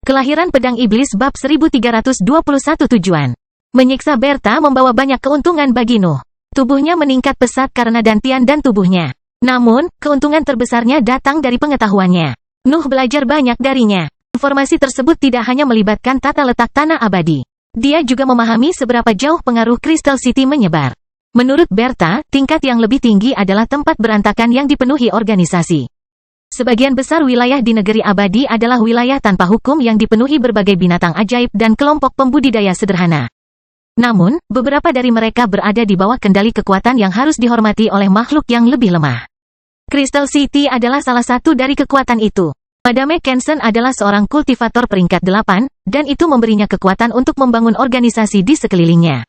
Kelahiran Pedang Iblis bab 1321 tujuan. Menyiksa Berta membawa banyak keuntungan bagi Nuh. Tubuhnya meningkat pesat karena dantian dan tubuhnya. Namun, keuntungan terbesarnya datang dari pengetahuannya. Nuh belajar banyak darinya. Informasi tersebut tidak hanya melibatkan tata letak tanah abadi. Dia juga memahami seberapa jauh pengaruh Crystal City menyebar. Menurut Berta, tingkat yang lebih tinggi adalah tempat berantakan yang dipenuhi organisasi. Sebagian besar wilayah di negeri abadi adalah wilayah tanpa hukum yang dipenuhi berbagai binatang ajaib dan kelompok pembudidaya sederhana. Namun, beberapa dari mereka berada di bawah kendali kekuatan yang harus dihormati oleh makhluk yang lebih lemah. Crystal City adalah salah satu dari kekuatan itu. Madame Kensen adalah seorang kultivator peringkat 8, dan itu memberinya kekuatan untuk membangun organisasi di sekelilingnya.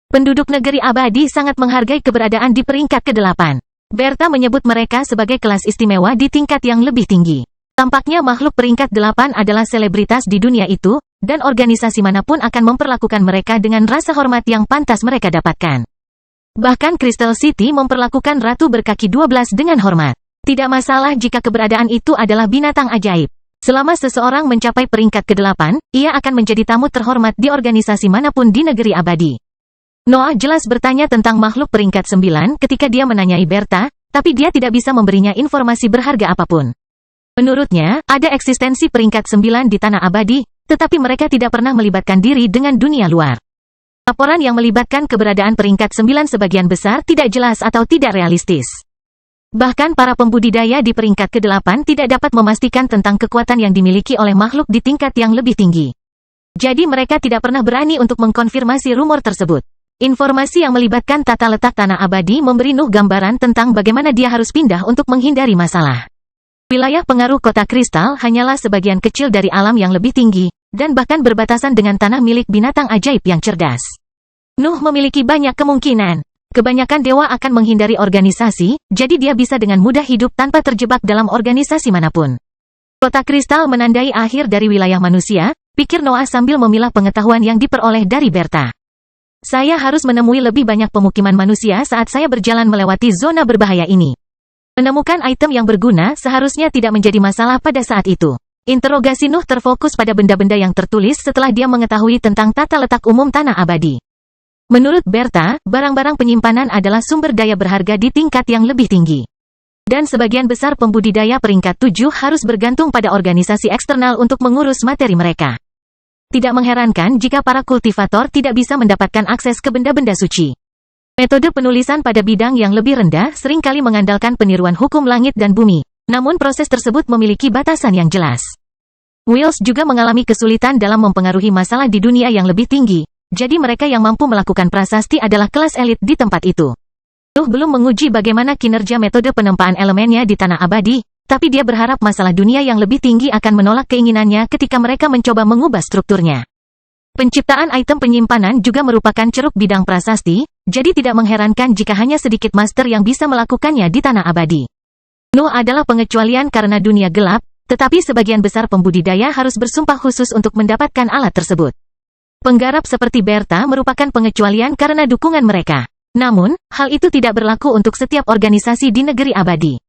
Penduduk negeri abadi sangat menghargai keberadaan di peringkat ke-8. Berta menyebut mereka sebagai kelas istimewa di tingkat yang lebih tinggi. Tampaknya makhluk peringkat 8 adalah selebritas di dunia itu, dan organisasi manapun akan memperlakukan mereka dengan rasa hormat yang pantas mereka dapatkan. Bahkan Crystal City memperlakukan Ratu Berkaki 12 dengan hormat. Tidak masalah jika keberadaan itu adalah binatang ajaib. Selama seseorang mencapai peringkat ke-8, ia akan menjadi tamu terhormat di organisasi manapun di negeri abadi. Noah jelas bertanya tentang makhluk peringkat 9 ketika dia menanyai Berta, tapi dia tidak bisa memberinya informasi berharga apapun. Menurutnya, ada eksistensi peringkat 9 di tanah abadi, tetapi mereka tidak pernah melibatkan diri dengan dunia luar. Laporan yang melibatkan keberadaan peringkat 9 sebagian besar tidak jelas atau tidak realistis. Bahkan para pembudidaya di peringkat ke-8 tidak dapat memastikan tentang kekuatan yang dimiliki oleh makhluk di tingkat yang lebih tinggi. Jadi mereka tidak pernah berani untuk mengkonfirmasi rumor tersebut. Informasi yang melibatkan tata letak tanah abadi memberi Nuh gambaran tentang bagaimana dia harus pindah untuk menghindari masalah. Wilayah pengaruh kota kristal hanyalah sebagian kecil dari alam yang lebih tinggi, dan bahkan berbatasan dengan tanah milik binatang ajaib yang cerdas. Nuh memiliki banyak kemungkinan. Kebanyakan dewa akan menghindari organisasi, jadi dia bisa dengan mudah hidup tanpa terjebak dalam organisasi manapun. Kota kristal menandai akhir dari wilayah manusia, pikir Noah sambil memilah pengetahuan yang diperoleh dari Berta. Saya harus menemui lebih banyak pemukiman manusia saat saya berjalan melewati zona berbahaya ini. Menemukan item yang berguna seharusnya tidak menjadi masalah pada saat itu. Interogasi Nuh terfokus pada benda-benda yang tertulis setelah dia mengetahui tentang tata letak umum tanah abadi. Menurut Berta, barang-barang penyimpanan adalah sumber daya berharga di tingkat yang lebih tinggi. Dan sebagian besar pembudidaya peringkat 7 harus bergantung pada organisasi eksternal untuk mengurus materi mereka. Tidak mengherankan jika para kultivator tidak bisa mendapatkan akses ke benda-benda suci. Metode penulisan pada bidang yang lebih rendah seringkali mengandalkan peniruan hukum langit dan bumi, namun proses tersebut memiliki batasan yang jelas. Wills juga mengalami kesulitan dalam mempengaruhi masalah di dunia yang lebih tinggi, jadi mereka yang mampu melakukan prasasti adalah kelas elit di tempat itu. Nuh belum menguji bagaimana kinerja metode penempaan elemennya di tanah abadi, tapi dia berharap masalah dunia yang lebih tinggi akan menolak keinginannya ketika mereka mencoba mengubah strukturnya. Penciptaan item penyimpanan juga merupakan ceruk bidang prasasti, jadi tidak mengherankan jika hanya sedikit master yang bisa melakukannya di tanah abadi. Nuh adalah pengecualian karena dunia gelap, tetapi sebagian besar pembudidaya harus bersumpah khusus untuk mendapatkan alat tersebut. Penggarap seperti Berta merupakan pengecualian karena dukungan mereka. Namun, hal itu tidak berlaku untuk setiap organisasi di negeri abadi.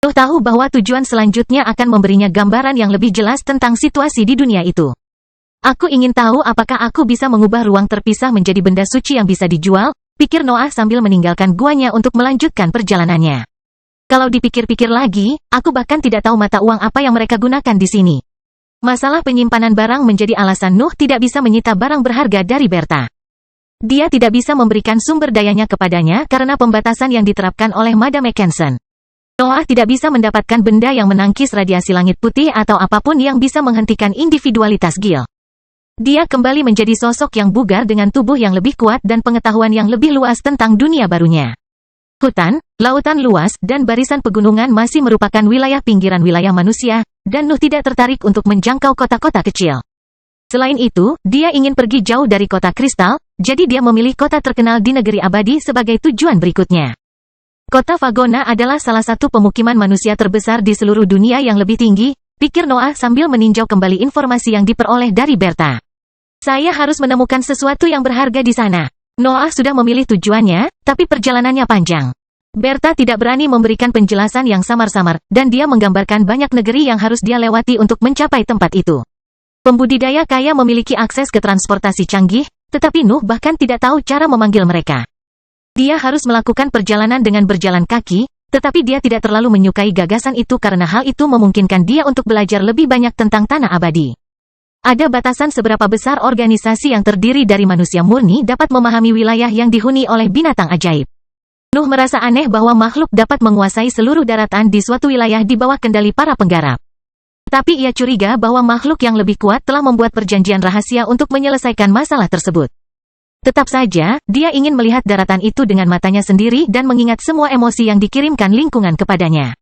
Nuh tahu bahwa tujuan selanjutnya akan memberinya gambaran yang lebih jelas tentang situasi di dunia itu. Aku ingin tahu apakah aku bisa mengubah ruang terpisah menjadi benda suci yang bisa dijual, pikir Noah sambil meninggalkan guanya untuk melanjutkan perjalanannya. Kalau dipikir-pikir lagi, aku bahkan tidak tahu mata uang apa yang mereka gunakan di sini. Masalah penyimpanan barang menjadi alasan Nuh tidak bisa menyita barang berharga dari Berta. Dia tidak bisa memberikan sumber dayanya kepadanya karena pembatasan yang diterapkan oleh Madame Kensen. Noah tidak bisa mendapatkan benda yang menangkis radiasi langit putih atau apapun yang bisa menghentikan individualitas Gil. Dia kembali menjadi sosok yang bugar dengan tubuh yang lebih kuat dan pengetahuan yang lebih luas tentang dunia barunya. Hutan, lautan luas, dan barisan pegunungan masih merupakan wilayah pinggiran wilayah manusia, dan Nuh tidak tertarik untuk menjangkau kota-kota kecil. Selain itu, dia ingin pergi jauh dari kota kristal, jadi dia memilih kota terkenal di negeri abadi sebagai tujuan berikutnya. Kota Vagona adalah salah satu pemukiman manusia terbesar di seluruh dunia yang lebih tinggi, pikir Noah sambil meninjau kembali informasi yang diperoleh dari Berta. Saya harus menemukan sesuatu yang berharga di sana. Noah sudah memilih tujuannya, tapi perjalanannya panjang. Berta tidak berani memberikan penjelasan yang samar-samar, dan dia menggambarkan banyak negeri yang harus dia lewati untuk mencapai tempat itu. Pembudidaya kaya memiliki akses ke transportasi canggih, tetapi Nuh bahkan tidak tahu cara memanggil mereka. Dia harus melakukan perjalanan dengan berjalan kaki, tetapi dia tidak terlalu menyukai gagasan itu karena hal itu memungkinkan dia untuk belajar lebih banyak tentang tanah abadi. Ada batasan seberapa besar organisasi yang terdiri dari manusia murni dapat memahami wilayah yang dihuni oleh binatang ajaib. Nuh merasa aneh bahwa makhluk dapat menguasai seluruh daratan di suatu wilayah di bawah kendali para penggarap. Tapi ia curiga bahwa makhluk yang lebih kuat telah membuat perjanjian rahasia untuk menyelesaikan masalah tersebut. Tetap saja, dia ingin melihat daratan itu dengan matanya sendiri dan mengingat semua emosi yang dikirimkan lingkungan kepadanya.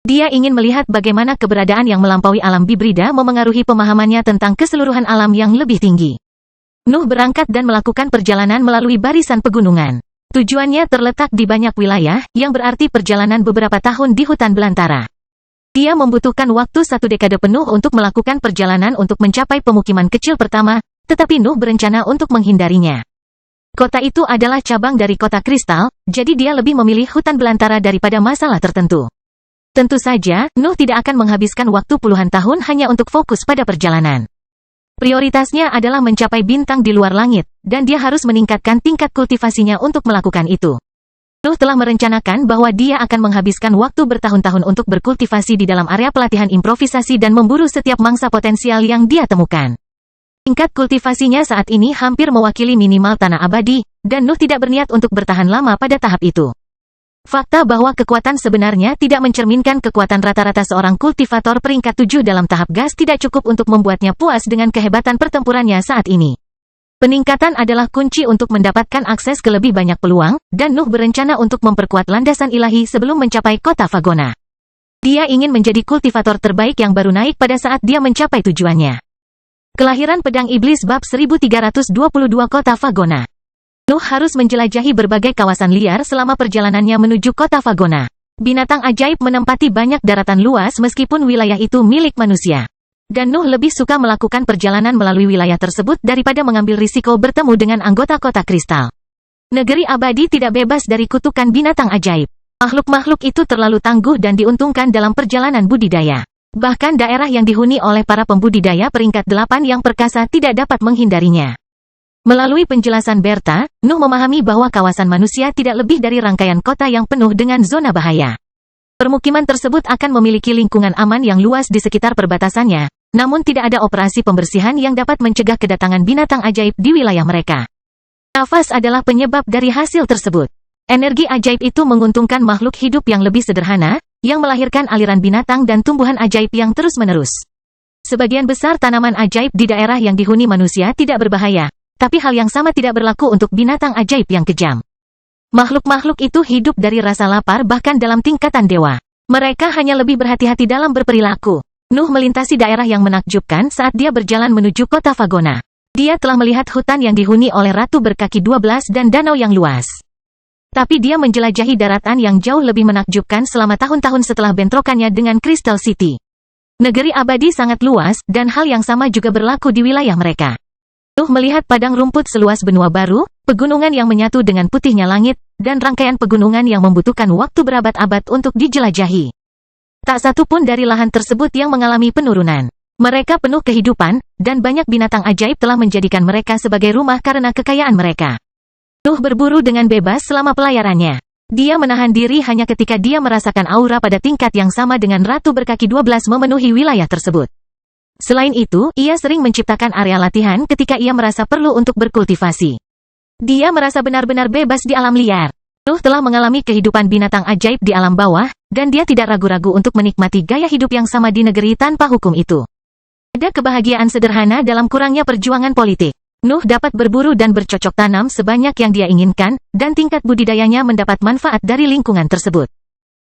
Dia ingin melihat bagaimana keberadaan yang melampaui alam bibrida memengaruhi pemahamannya tentang keseluruhan alam yang lebih tinggi. Nuh berangkat dan melakukan perjalanan melalui barisan pegunungan. Tujuannya terletak di banyak wilayah, yang berarti perjalanan beberapa tahun di hutan belantara. Dia membutuhkan waktu 1 dekade penuh untuk melakukan perjalanan untuk mencapai pemukiman kecil pertama, tetapi Nuh berencana untuk menghindarinya. Kota itu adalah cabang dari kota kristal, jadi dia lebih memilih hutan belantara daripada masalah tertentu. Tentu saja, Nuh tidak akan menghabiskan waktu puluhan tahun hanya untuk fokus pada perjalanan. Prioritasnya adalah mencapai bintang di luar langit, dan dia harus meningkatkan tingkat kultivasinya untuk melakukan itu. Nuh telah merencanakan bahwa dia akan menghabiskan waktu bertahun-tahun untuk berkultivasi di dalam area pelatihan improvisasi dan memburu setiap mangsa potensial yang dia temukan. Tingkat kultivasinya saat ini hampir mewakili minimal tanah abadi, dan Nuh tidak berniat untuk bertahan lama pada tahap itu. Fakta bahwa kekuatan sebenarnya tidak mencerminkan kekuatan rata-rata seorang kultivator peringkat 7 dalam tahap gas tidak cukup untuk membuatnya puas dengan kehebatan pertempurannya saat ini. Peningkatan adalah kunci untuk mendapatkan akses ke lebih banyak peluang, dan Nuh berencana untuk memperkuat landasan ilahi sebelum mencapai kota Fagona. Dia ingin menjadi kultivator terbaik yang baru naik pada saat dia mencapai tujuannya. Kelahiran Pedang Iblis Bab 1322 Kota Fagona. Nuh harus menjelajahi berbagai kawasan liar selama perjalanannya menuju kota Fagona. Binatang ajaib menempati banyak daratan luas meskipun wilayah itu milik manusia. Dan Nuh lebih suka melakukan perjalanan melalui wilayah tersebut daripada mengambil risiko bertemu dengan anggota kota kristal. Negeri abadi tidak bebas dari kutukan binatang ajaib. Makhluk-makhluk itu terlalu tangguh dan diuntungkan dalam perjalanan budidaya. Bahkan daerah yang dihuni oleh para pembudidaya peringkat 8 yang perkasa tidak dapat menghindarinya. Melalui penjelasan Berta, Nuh memahami bahwa kawasan manusia tidak lebih dari rangkaian kota yang penuh dengan zona bahaya. Permukiman tersebut akan memiliki lingkungan aman yang luas di sekitar perbatasannya, namun tidak ada operasi pembersihan yang dapat mencegah kedatangan binatang ajaib di wilayah mereka. Nafas adalah penyebab dari hasil tersebut. Energi ajaib itu menguntungkan makhluk hidup yang lebih sederhana, yang melahirkan aliran binatang dan tumbuhan ajaib yang terus-menerus. Sebagian besar tanaman ajaib di daerah yang dihuni manusia tidak berbahaya, tapi hal yang sama tidak berlaku untuk binatang ajaib yang kejam. Makhluk-makhluk itu hidup dari rasa lapar bahkan dalam tingkatan dewa. Mereka hanya lebih berhati-hati dalam berperilaku. Nuh melintasi daerah yang menakjubkan saat dia berjalan menuju kota Fagona. Dia telah melihat hutan yang dihuni oleh Ratu Berkaki 12 dan danau yang luas. Tapi dia menjelajahi daratan yang jauh lebih menakjubkan selama tahun-tahun setelah bentrokannya dengan Crystal City. Negeri abadi sangat luas, dan hal yang sama juga berlaku di wilayah mereka. Nuh melihat padang rumput seluas benua baru, pegunungan yang menyatu dengan putihnya langit, dan rangkaian pegunungan yang membutuhkan waktu berabad-abad untuk dijelajahi. Tak satu pun dari lahan tersebut yang mengalami penurunan. Mereka penuh kehidupan, dan banyak binatang ajaib telah menjadikan mereka sebagai rumah karena kekayaan mereka. Nuh berburu dengan bebas selama pelayarannya. Dia menahan diri hanya ketika dia merasakan aura pada tingkat yang sama dengan Ratu Berkaki 12 memenuhi wilayah tersebut. Selain itu, ia sering menciptakan area latihan ketika ia merasa perlu untuk berkultivasi. Dia merasa benar-benar bebas di alam liar. Nuh telah mengalami kehidupan binatang ajaib di alam bawah, dan dia tidak ragu-ragu untuk menikmati gaya hidup yang sama di negeri tanpa hukum itu. Ada kebahagiaan sederhana dalam kurangnya perjuangan politik. Nuh dapat berburu dan bercocok tanam sebanyak yang dia inginkan, dan tingkat budidayanya mendapat manfaat dari lingkungan tersebut.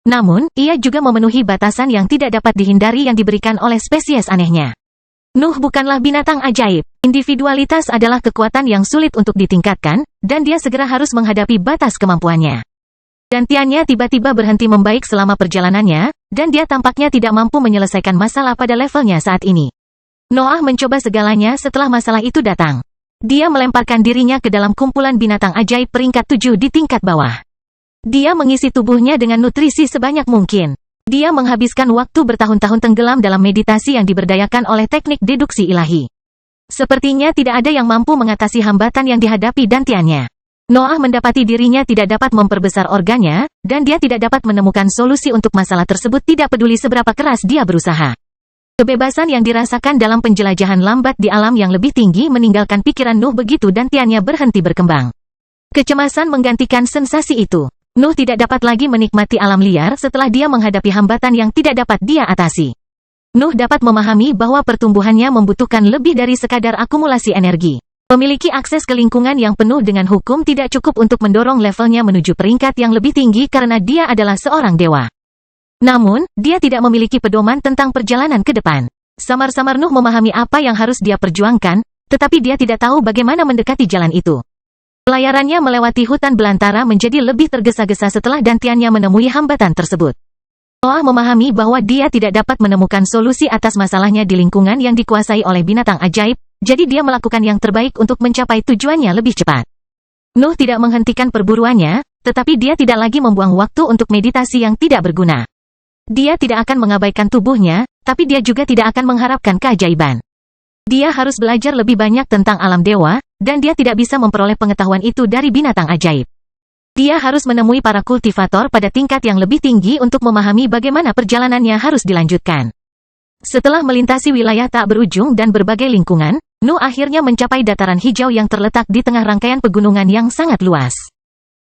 Namun, ia juga memenuhi batasan yang tidak dapat dihindari yang diberikan oleh spesies anehnya. Nuh bukanlah binatang ajaib. Individualitas adalah kekuatan yang sulit untuk ditingkatkan, dan dia segera harus menghadapi batas kemampuannya. Gantiannya tiba-tiba berhenti membaik selama perjalanannya, dan dia tampaknya tidak mampu menyelesaikan masalah pada levelnya saat ini. Noah mencoba segalanya setelah masalah itu datang. Dia melemparkan dirinya ke dalam kumpulan binatang ajaib peringkat 7 di tingkat bawah. Dia mengisi tubuhnya dengan nutrisi sebanyak mungkin. Dia menghabiskan waktu bertahun-tahun tenggelam dalam meditasi yang diberdayakan oleh teknik deduksi ilahi. Sepertinya tidak ada yang mampu mengatasi hambatan yang dihadapi dantiannya. Noah mendapati dirinya tidak dapat memperbesar organnya, dan dia tidak dapat menemukan solusi untuk masalah tersebut tidak peduli seberapa keras dia berusaha. Kebebasan yang dirasakan dalam penjelajahan lambat di alam yang lebih tinggi meninggalkan pikiran Nuh begitu dantiannya berhenti berkembang. Kecemasan menggantikan sensasi itu. Nuh tidak dapat lagi menikmati alam liar setelah dia menghadapi hambatan yang tidak dapat dia atasi. Nuh dapat memahami bahwa pertumbuhannya membutuhkan lebih dari sekadar akumulasi energi. Memiliki akses ke lingkungan yang penuh dengan hukum tidak cukup untuk mendorong levelnya menuju peringkat yang lebih tinggi karena dia adalah seorang dewa. Namun, dia tidak memiliki pedoman tentang perjalanan ke depan. Samar-samar Nuh memahami apa yang harus dia perjuangkan, tetapi dia tidak tahu bagaimana mendekati jalan itu. Pelayarannya melewati hutan belantara menjadi lebih tergesa-gesa setelah dantiannya menemui hambatan tersebut. Noah memahami bahwa dia tidak dapat menemukan solusi atas masalahnya di lingkungan yang dikuasai oleh binatang ajaib, jadi dia melakukan yang terbaik untuk mencapai tujuannya lebih cepat. Nuh tidak menghentikan perburuannya, tetapi dia tidak lagi membuang waktu untuk meditasi yang tidak berguna. Dia tidak akan mengabaikan tubuhnya, tapi dia juga tidak akan mengharapkan keajaiban. Dia harus belajar lebih banyak tentang alam dewa, dan dia tidak bisa memperoleh pengetahuan itu dari binatang ajaib. Dia harus menemui para kultivator pada tingkat yang lebih tinggi untuk memahami bagaimana perjalanannya harus dilanjutkan. Setelah melintasi wilayah tak berujung dan berbagai lingkungan, Nuh akhirnya mencapai dataran hijau yang terletak di tengah rangkaian pegunungan yang sangat luas.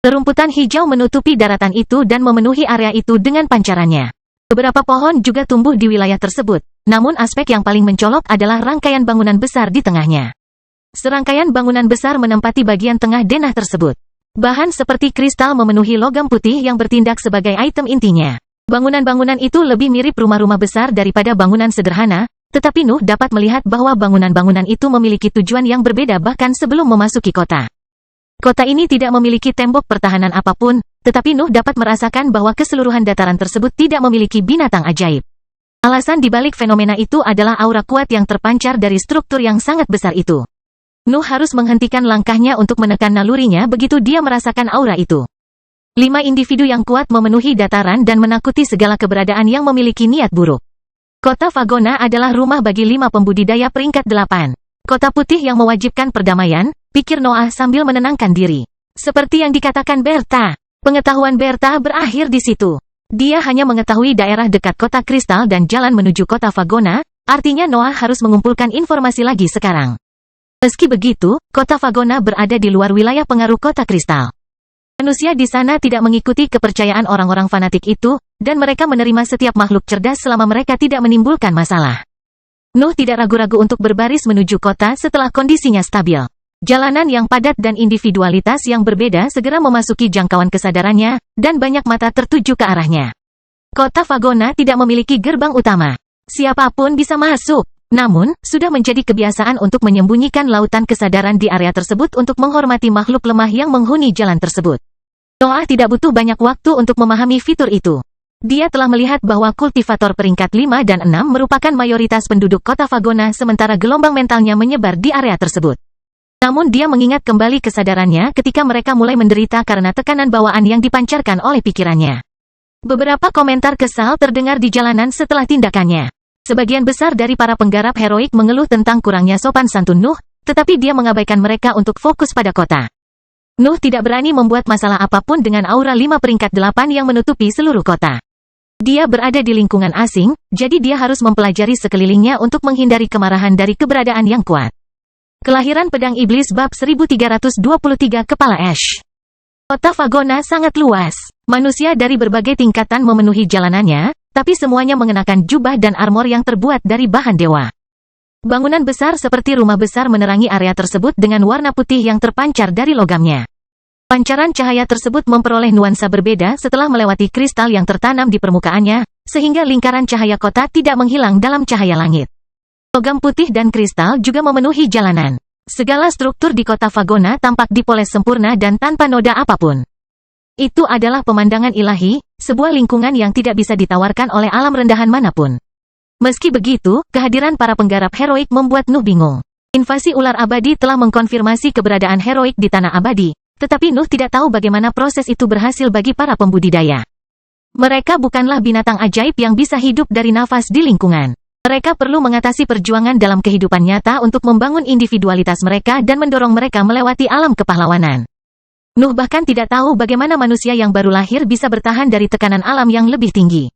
Rumputan hijau menutupi daratan itu dan memenuhi area itu dengan pancarannya. Beberapa pohon juga tumbuh di wilayah tersebut, namun aspek yang paling mencolok adalah rangkaian bangunan besar di tengahnya. Serangkaian bangunan besar menempati bagian tengah denah tersebut. Bahan seperti kristal memenuhi logam putih yang bertindak sebagai item intinya. Bangunan-bangunan itu lebih mirip rumah-rumah besar daripada bangunan sederhana, tetapi Nuh dapat melihat bahwa bangunan-bangunan itu memiliki tujuan yang berbeda bahkan sebelum memasuki kota. Kota ini tidak memiliki tembok pertahanan apapun, tetapi Nuh dapat merasakan bahwa keseluruhan dataran tersebut tidak memiliki binatang ajaib. Alasan dibalik fenomena itu adalah aura kuat yang terpancar dari struktur yang sangat besar itu. Nuh harus menghentikan langkahnya untuk menekan nalurinya begitu dia merasakan aura itu. 5 individu yang kuat memenuhi dataran dan menakuti segala keberadaan yang memiliki niat buruk. Kota Fagona adalah rumah bagi 5 pembudidaya peringkat 8. Kota putih yang mewajibkan perdamaian, pikir Noah sambil menenangkan diri. Seperti yang dikatakan Berta, pengetahuan Berta berakhir di situ. Dia hanya mengetahui daerah dekat kota kristal dan jalan menuju kota Fagona, artinya Noah harus mengumpulkan informasi lagi sekarang. Meski begitu, kota Fagona berada di luar wilayah pengaruh kota kristal. Manusia di sana tidak mengikuti kepercayaan orang-orang fanatik itu, dan mereka menerima setiap makhluk cerdas selama mereka tidak menimbulkan masalah. Nuh tidak ragu-ragu untuk berbaris menuju kota setelah kondisinya stabil. Jalanan yang padat dan individualitas yang berbeda segera memasuki jangkauan kesadarannya, dan banyak mata tertuju ke arahnya. Kota Fagona tidak memiliki gerbang utama. Siapapun bisa masuk. Namun, sudah menjadi kebiasaan untuk menyembunyikan lautan kesadaran di area tersebut untuk menghormati makhluk lemah yang menghuni jalan tersebut. Noah tidak butuh banyak waktu untuk memahami fitur itu. Dia telah melihat bahwa kultivator peringkat 5 dan 6 merupakan mayoritas penduduk kota Fagona sementara gelombang mentalnya menyebar di area tersebut. Namun dia mengingat kembali kesadarannya ketika mereka mulai menderita karena tekanan bawaan yang dipancarkan oleh pikirannya. Beberapa komentar kesal terdengar di jalanan setelah tindakannya. Sebagian besar dari para penggarap heroik mengeluh tentang kurangnya sopan santun Nuh, tetapi dia mengabaikan mereka untuk fokus pada kota. Nuh tidak berani membuat masalah apapun dengan aura 5 peringkat 8 yang menutupi seluruh kota. Dia berada di lingkungan asing, jadi dia harus mempelajari sekelilingnya untuk menghindari kemarahan dari keberadaan yang kuat. Kelahiran Pedang Iblis bab 1323 Kepala Ash. Kota Fagona sangat luas. Manusia dari berbagai tingkatan memenuhi jalanannya, tapi semuanya mengenakan jubah dan armor yang terbuat dari bahan dewa. Bangunan besar seperti rumah besar menerangi area tersebut dengan warna putih yang terpancar dari logamnya. Pancaran cahaya tersebut memperoleh nuansa berbeda setelah melewati kristal yang tertanam di permukaannya, sehingga lingkaran cahaya kota tidak menghilang dalam cahaya langit. Logam putih dan kristal juga memenuhi jalanan. Segala struktur di kota Fagona tampak dipoles sempurna dan tanpa noda apapun. Itu adalah pemandangan ilahi, sebuah lingkungan yang tidak bisa ditawarkan oleh alam rendahan manapun. Meski begitu, kehadiran para penggarap heroik membuat Nuh bingung. Invasi ular abadi telah mengkonfirmasi keberadaan heroik di tanah abadi, tetapi Nuh tidak tahu bagaimana proses itu berhasil bagi para pembudidaya. Mereka bukanlah binatang ajaib yang bisa hidup dari nafas di lingkungan. Mereka perlu mengatasi perjuangan dalam kehidupan nyata untuk membangun individualitas mereka dan mendorong mereka melewati alam kepahlawanan. Nuh bahkan tidak tahu bagaimana manusia yang baru lahir bisa bertahan dari tekanan alam yang lebih tinggi.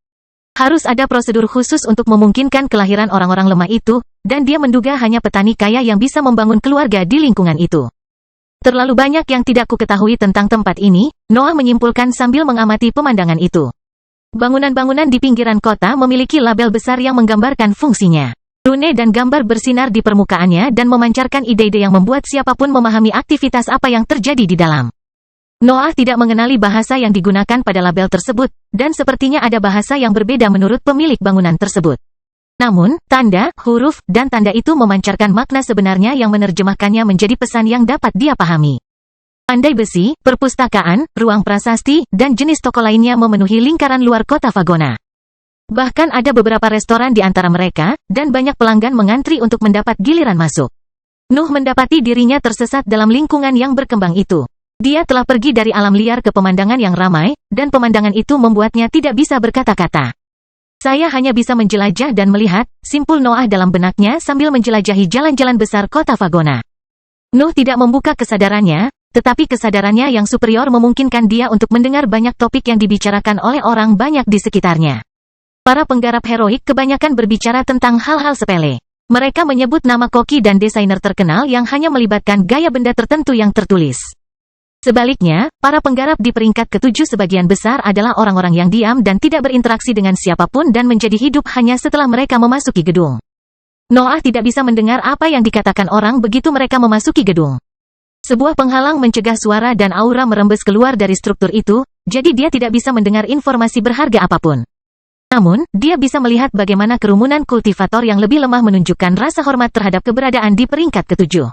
Harus ada prosedur khusus untuk memungkinkan kelahiran orang-orang lemah itu, dan dia menduga hanya petani kaya yang bisa membangun keluarga di lingkungan itu. Terlalu banyak yang tidak kuketahui tentang tempat ini, Noah menyimpulkan sambil mengamati pemandangan itu. Bangunan-bangunan di pinggiran kota memiliki label besar yang menggambarkan fungsinya. Rune dan gambar bersinar di permukaannya dan memancarkan ide-ide yang membuat siapapun memahami aktivitas apa yang terjadi di dalam. Noah tidak mengenali bahasa yang digunakan pada label tersebut, dan sepertinya ada bahasa yang berbeda menurut pemilik bangunan tersebut. Namun, tanda, huruf, dan tanda itu memancarkan makna sebenarnya yang menerjemahkannya menjadi pesan yang dapat dia pahami. Pandai besi, perpustakaan, ruang prasasti, dan jenis toko lainnya memenuhi lingkaran luar kota Vagona. Bahkan ada beberapa restoran di antara mereka, dan banyak pelanggan mengantri untuk mendapat giliran masuk. Nuh mendapati dirinya tersesat dalam lingkungan yang berkembang itu. Dia telah pergi dari alam liar ke pemandangan yang ramai, dan pemandangan itu membuatnya tidak bisa berkata-kata. Saya hanya bisa menjelajah dan melihat, simpul Noah dalam benaknya sambil menjelajahi jalan-jalan besar kota Vagona. Nuh tidak membuka kesadarannya, tetapi kesadarannya yang superior memungkinkan dia untuk mendengar banyak topik yang dibicarakan oleh orang banyak di sekitarnya. Para penggarap heroik kebanyakan berbicara tentang hal-hal sepele. Mereka menyebut nama koki dan desainer terkenal yang hanya melibatkan gaya benda tertentu yang tertulis. Sebaliknya, para penggarap di peringkat ketujuh sebagian besar adalah orang-orang yang diam dan tidak berinteraksi dengan siapapun dan menjadi hidup hanya setelah mereka memasuki gedung. Noah tidak bisa mendengar apa yang dikatakan orang begitu mereka memasuki gedung. Sebuah penghalang mencegah suara dan aura merembes keluar dari struktur itu, jadi dia tidak bisa mendengar informasi berharga apapun. Namun, dia bisa melihat bagaimana kerumunan kultivator yang lebih lemah menunjukkan rasa hormat terhadap keberadaan di peringkat ketujuh.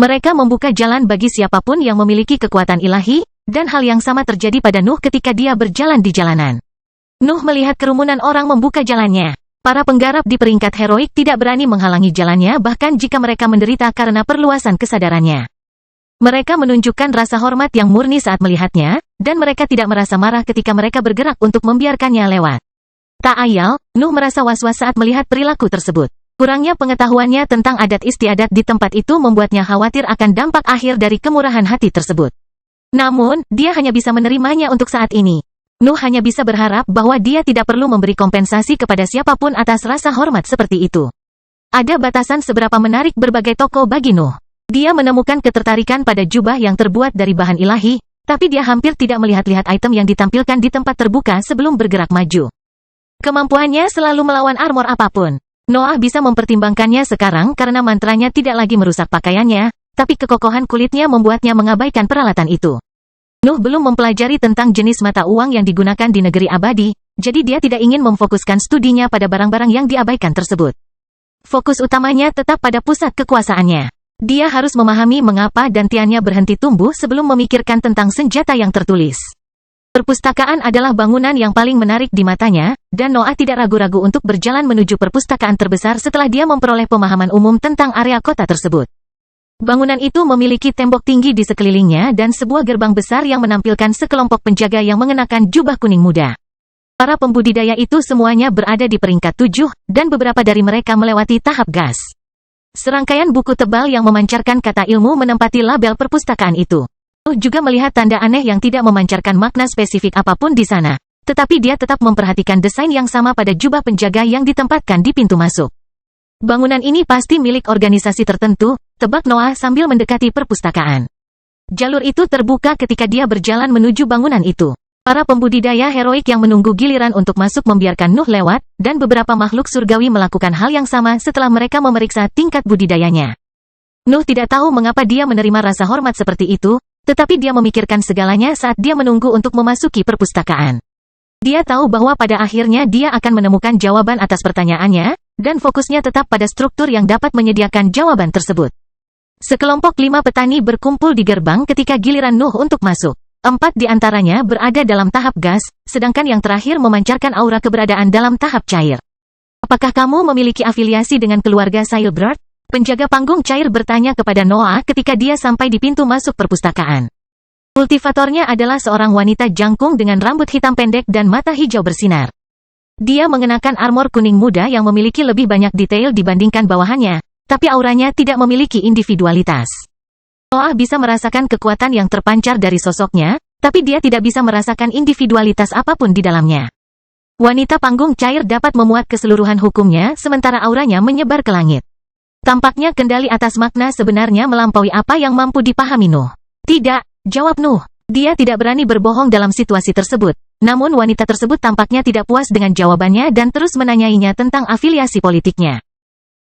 Mereka membuka jalan bagi siapapun yang memiliki kekuatan ilahi, dan hal yang sama terjadi pada Nuh ketika dia berjalan di jalanan. Nuh melihat kerumunan orang membuka jalannya. Para penggarap di peringkat heroik tidak berani menghalangi jalannya bahkan jika mereka menderita karena perluasan kesadarannya. Mereka menunjukkan rasa hormat yang murni saat melihatnya, dan mereka tidak merasa marah ketika mereka bergerak untuk membiarkannya lewat. Tak ayal, Nuh merasa was-was saat melihat perilaku tersebut. Kurangnya pengetahuannya tentang adat istiadat di tempat itu membuatnya khawatir akan dampak akhir dari kemurahan hati tersebut. Namun, dia hanya bisa menerimanya untuk saat ini. Nuh hanya bisa berharap bahwa dia tidak perlu memberi kompensasi kepada siapapun atas rasa hormat seperti itu. Ada batasan seberapa menarik berbagai toko bagi Nuh. Dia menemukan ketertarikan pada jubah yang terbuat dari bahan ilahi, tapi dia hampir tidak melihat-lihat item yang ditampilkan di tempat terbuka sebelum bergerak maju. Kemampuannya selalu melawan armor apapun. Noah bisa mempertimbangkannya sekarang karena mantranya tidak lagi merusak pakaiannya, tapi kekokohan kulitnya membuatnya mengabaikan peralatan itu. Nuh belum mempelajari tentang jenis mata uang yang digunakan di negeri abadi, jadi dia tidak ingin memfokuskan studinya pada barang-barang yang diabaikan tersebut. Fokus utamanya tetap pada pusat kekuasaannya. Dia harus memahami mengapa dantiannya berhenti tumbuh sebelum memikirkan tentang senjata yang tertulis. Perpustakaan adalah bangunan yang paling menarik di matanya, dan Noah tidak ragu-ragu untuk berjalan menuju perpustakaan terbesar setelah dia memperoleh pemahaman umum tentang area kota tersebut. Bangunan itu memiliki tembok tinggi di sekelilingnya dan sebuah gerbang besar yang menampilkan sekelompok penjaga yang mengenakan jubah kuning muda. Para pembudidaya itu semuanya berada di peringkat 7, dan beberapa dari mereka melewati tahap gas. Serangkaian buku tebal yang memancarkan kata ilmu menempati label perpustakaan itu. Nuh juga melihat tanda aneh yang tidak memancarkan makna spesifik apapun di sana. Tetapi dia tetap memperhatikan desain yang sama pada jubah penjaga yang ditempatkan di pintu masuk. Bangunan ini pasti milik organisasi tertentu, tebak Noah sambil mendekati perpustakaan. Jalur itu terbuka ketika dia berjalan menuju bangunan itu. Para pembudidaya heroik yang menunggu giliran untuk masuk membiarkan Nuh lewat, dan beberapa makhluk surgawi melakukan hal yang sama setelah mereka memeriksa tingkat budidayanya. Nuh tidak tahu mengapa dia menerima rasa hormat seperti itu, tetapi dia memikirkan segalanya saat dia menunggu untuk memasuki perpustakaan. Dia tahu bahwa pada akhirnya dia akan menemukan jawaban atas pertanyaannya, dan fokusnya tetap pada struktur yang dapat menyediakan jawaban tersebut. Sekelompok 5 petani berkumpul di gerbang ketika giliran Nuh untuk masuk. 4 di antaranya berada dalam tahap gas, sedangkan yang terakhir memancarkan aura keberadaan dalam tahap cair. Apakah kamu memiliki afiliasi dengan keluarga Sailbird? Penjaga panggung cair bertanya kepada Noah ketika dia sampai di pintu masuk perpustakaan. Kultivatornya adalah seorang wanita jangkung dengan rambut hitam pendek dan mata hijau bersinar. Dia mengenakan armor kuning muda yang memiliki lebih banyak detail dibandingkan bawahannya, tapi auranya tidak memiliki individualitas. Noah bisa merasakan kekuatan yang terpancar dari sosoknya, tapi dia tidak bisa merasakan individualitas apapun di dalamnya. Wanita panggung cair dapat memuat keseluruhan hukumnya sementara auranya menyebar ke langit. Tampaknya kendali atas makna sebenarnya melampaui apa yang mampu dipahami Nuh. Tidak, jawab Nuh. Dia tidak berani berbohong dalam situasi tersebut. Namun wanita tersebut tampaknya tidak puas dengan jawabannya dan terus menanyainya tentang afiliasi politiknya.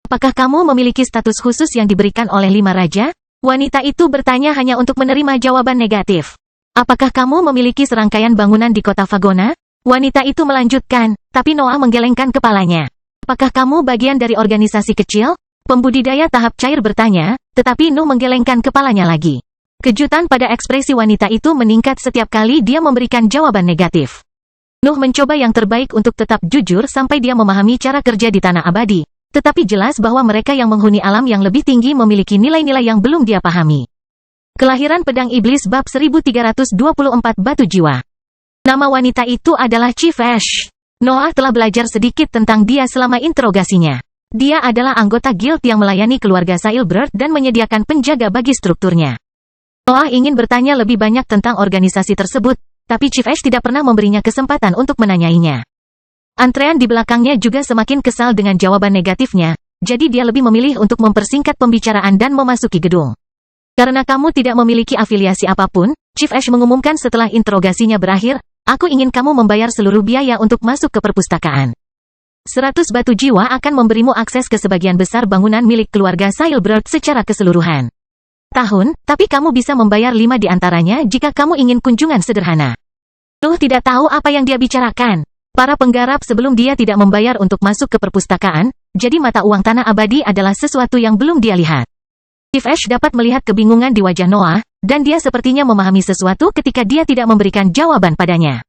Apakah kamu memiliki status khusus yang diberikan oleh 5 raja? Wanita itu bertanya hanya untuk menerima jawaban negatif. Apakah kamu memiliki serangkaian bangunan di kota Fagona? Wanita itu melanjutkan, tapi Noah menggelengkan kepalanya. Apakah kamu bagian dari organisasi kecil? Pembudidaya tahap cair bertanya, tetapi Nuh menggelengkan kepalanya lagi. Kejutan pada ekspresi wanita itu meningkat setiap kali dia memberikan jawaban negatif. Nuh mencoba yang terbaik untuk tetap jujur sampai dia memahami cara kerja di tanah abadi. Tetapi jelas bahwa mereka yang menghuni alam yang lebih tinggi memiliki nilai-nilai yang belum dia pahami. Kelahiran Pedang Iblis bab 1324 Batu Jiwa. Nama wanita itu adalah Chief Ash. Noah telah belajar sedikit tentang dia selama interogasinya. Dia adalah anggota guild yang melayani keluarga Sailbird dan menyediakan penjaga bagi strukturnya. Noah ingin bertanya lebih banyak tentang organisasi tersebut, tapi Chief Ash tidak pernah memberinya kesempatan untuk menanyainya. Antrean di belakangnya juga semakin kesal dengan jawaban negatifnya, jadi dia lebih memilih untuk mempersingkat pembicaraan dan memasuki gedung. Karena kamu tidak memiliki afiliasi apapun, Chief Ash mengumumkan setelah interogasinya berakhir, aku ingin kamu membayar seluruh biaya untuk masuk ke perpustakaan. 100 batu jiwa akan memberimu akses ke sebagian besar bangunan milik keluarga Sailbird secara keseluruhan. Tapi kamu bisa membayar 5 di antaranya jika kamu ingin kunjungan sederhana. Nuh tidak tahu apa yang dia bicarakan. Para penggarap sebelum dia tidak membayar untuk masuk ke perpustakaan, jadi mata uang tanah abadi adalah sesuatu yang belum dia lihat. Chief Ash dapat melihat kebingungan di wajah Noah, dan dia sepertinya memahami sesuatu ketika dia tidak memberikan jawaban padanya.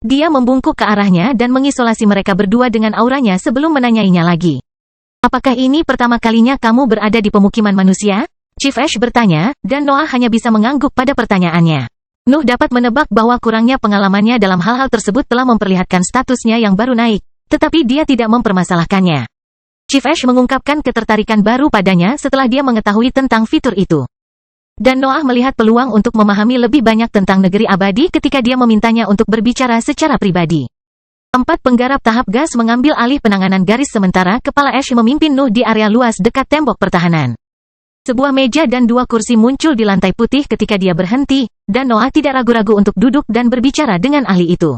Dia membungkuk ke arahnya dan mengisolasi mereka berdua dengan auranya sebelum menanyainya lagi. Apakah ini pertama kalinya kamu berada di pemukiman manusia? Chief Ash bertanya, dan Noah hanya bisa mengangguk pada pertanyaannya. Nuh dapat menebak bahwa kurangnya pengalamannya dalam hal-hal tersebut telah memperlihatkan statusnya yang baru naik, tetapi dia tidak mempermasalahkannya. Chief Ash mengungkapkan ketertarikan baru padanya setelah dia mengetahui tentang fitur itu. Dan Noah melihat peluang untuk memahami lebih banyak tentang negeri abadi ketika dia memintanya untuk berbicara secara pribadi. 4 penggarap tahap gas mengambil alih penanganan garis sementara kepala Ash memimpin Nuh di area luas dekat tembok pertahanan. Sebuah meja dan 2 kursi muncul di lantai putih ketika dia berhenti, dan Noah tidak ragu-ragu untuk duduk dan berbicara dengan ahli itu.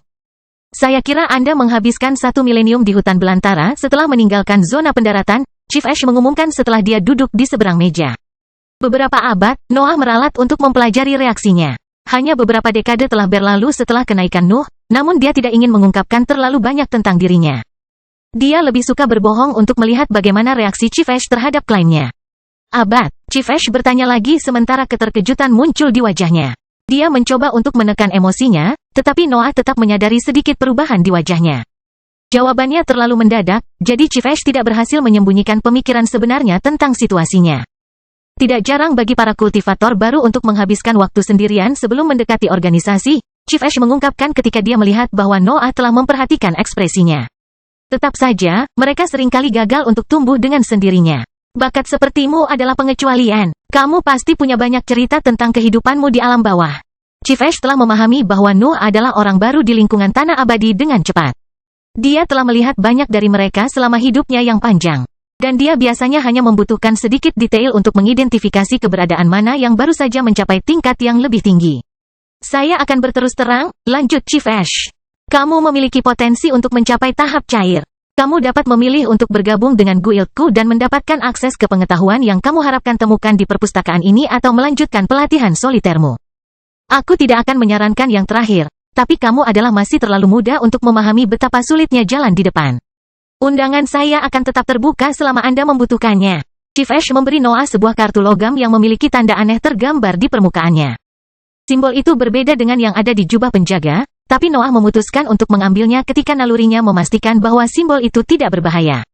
Saya kira Anda menghabiskan 1 milenium di hutan belantara setelah meninggalkan zona pendaratan, Chief Ash mengumumkan setelah dia duduk di seberang meja. Beberapa abad, Noah meralat untuk mempelajari reaksinya. Hanya beberapa dekade telah berlalu setelah kenaikan Nuh, namun dia tidak ingin mengungkapkan terlalu banyak tentang dirinya. Dia lebih suka berbohong untuk melihat bagaimana reaksi Chief Ash terhadap klaimnya. Abad, Chief Ash bertanya lagi sementara keterkejutan muncul di wajahnya. Dia mencoba untuk menekan emosinya, tetapi Noah tetap menyadari sedikit perubahan di wajahnya. Jawabannya terlalu mendadak, jadi Chief Ash tidak berhasil menyembunyikan pemikiran sebenarnya tentang situasinya. Tidak jarang bagi para kultivator baru untuk menghabiskan waktu sendirian sebelum mendekati organisasi, Chief Ash mengungkapkan ketika dia melihat bahwa Noah telah memperhatikan ekspresinya. Tetap saja, mereka seringkali gagal untuk tumbuh dengan sendirinya. Bakat sepertimu adalah pengecualian. Kamu pasti punya banyak cerita tentang kehidupanmu di alam bawah. Chief Ash telah memahami bahwa Nuh adalah orang baru di lingkungan tanah abadi dengan cepat. Dia telah melihat banyak dari mereka selama hidupnya yang panjang. Dan dia biasanya hanya membutuhkan sedikit detail untuk mengidentifikasi keberadaan mana yang baru saja mencapai tingkat yang lebih tinggi. Saya akan berterus terang, lanjut Chief Ash. Kamu memiliki potensi untuk mencapai tahap cair. Kamu dapat memilih untuk bergabung dengan guildku dan mendapatkan akses ke pengetahuan yang kamu harapkan temukan di perpustakaan ini atau melanjutkan pelatihan solitermu. Aku tidak akan menyarankan yang terakhir, tapi kamu adalah masih terlalu muda untuk memahami betapa sulitnya jalan di depan. Undangan saya akan tetap terbuka selama Anda membutuhkannya. Chief Ash memberi Noah sebuah kartu logam yang memiliki tanda aneh tergambar di permukaannya. Simbol itu berbeda dengan yang ada di jubah penjaga, tapi Noah memutuskan untuk mengambilnya ketika nalurinya memastikan bahwa simbol itu tidak berbahaya.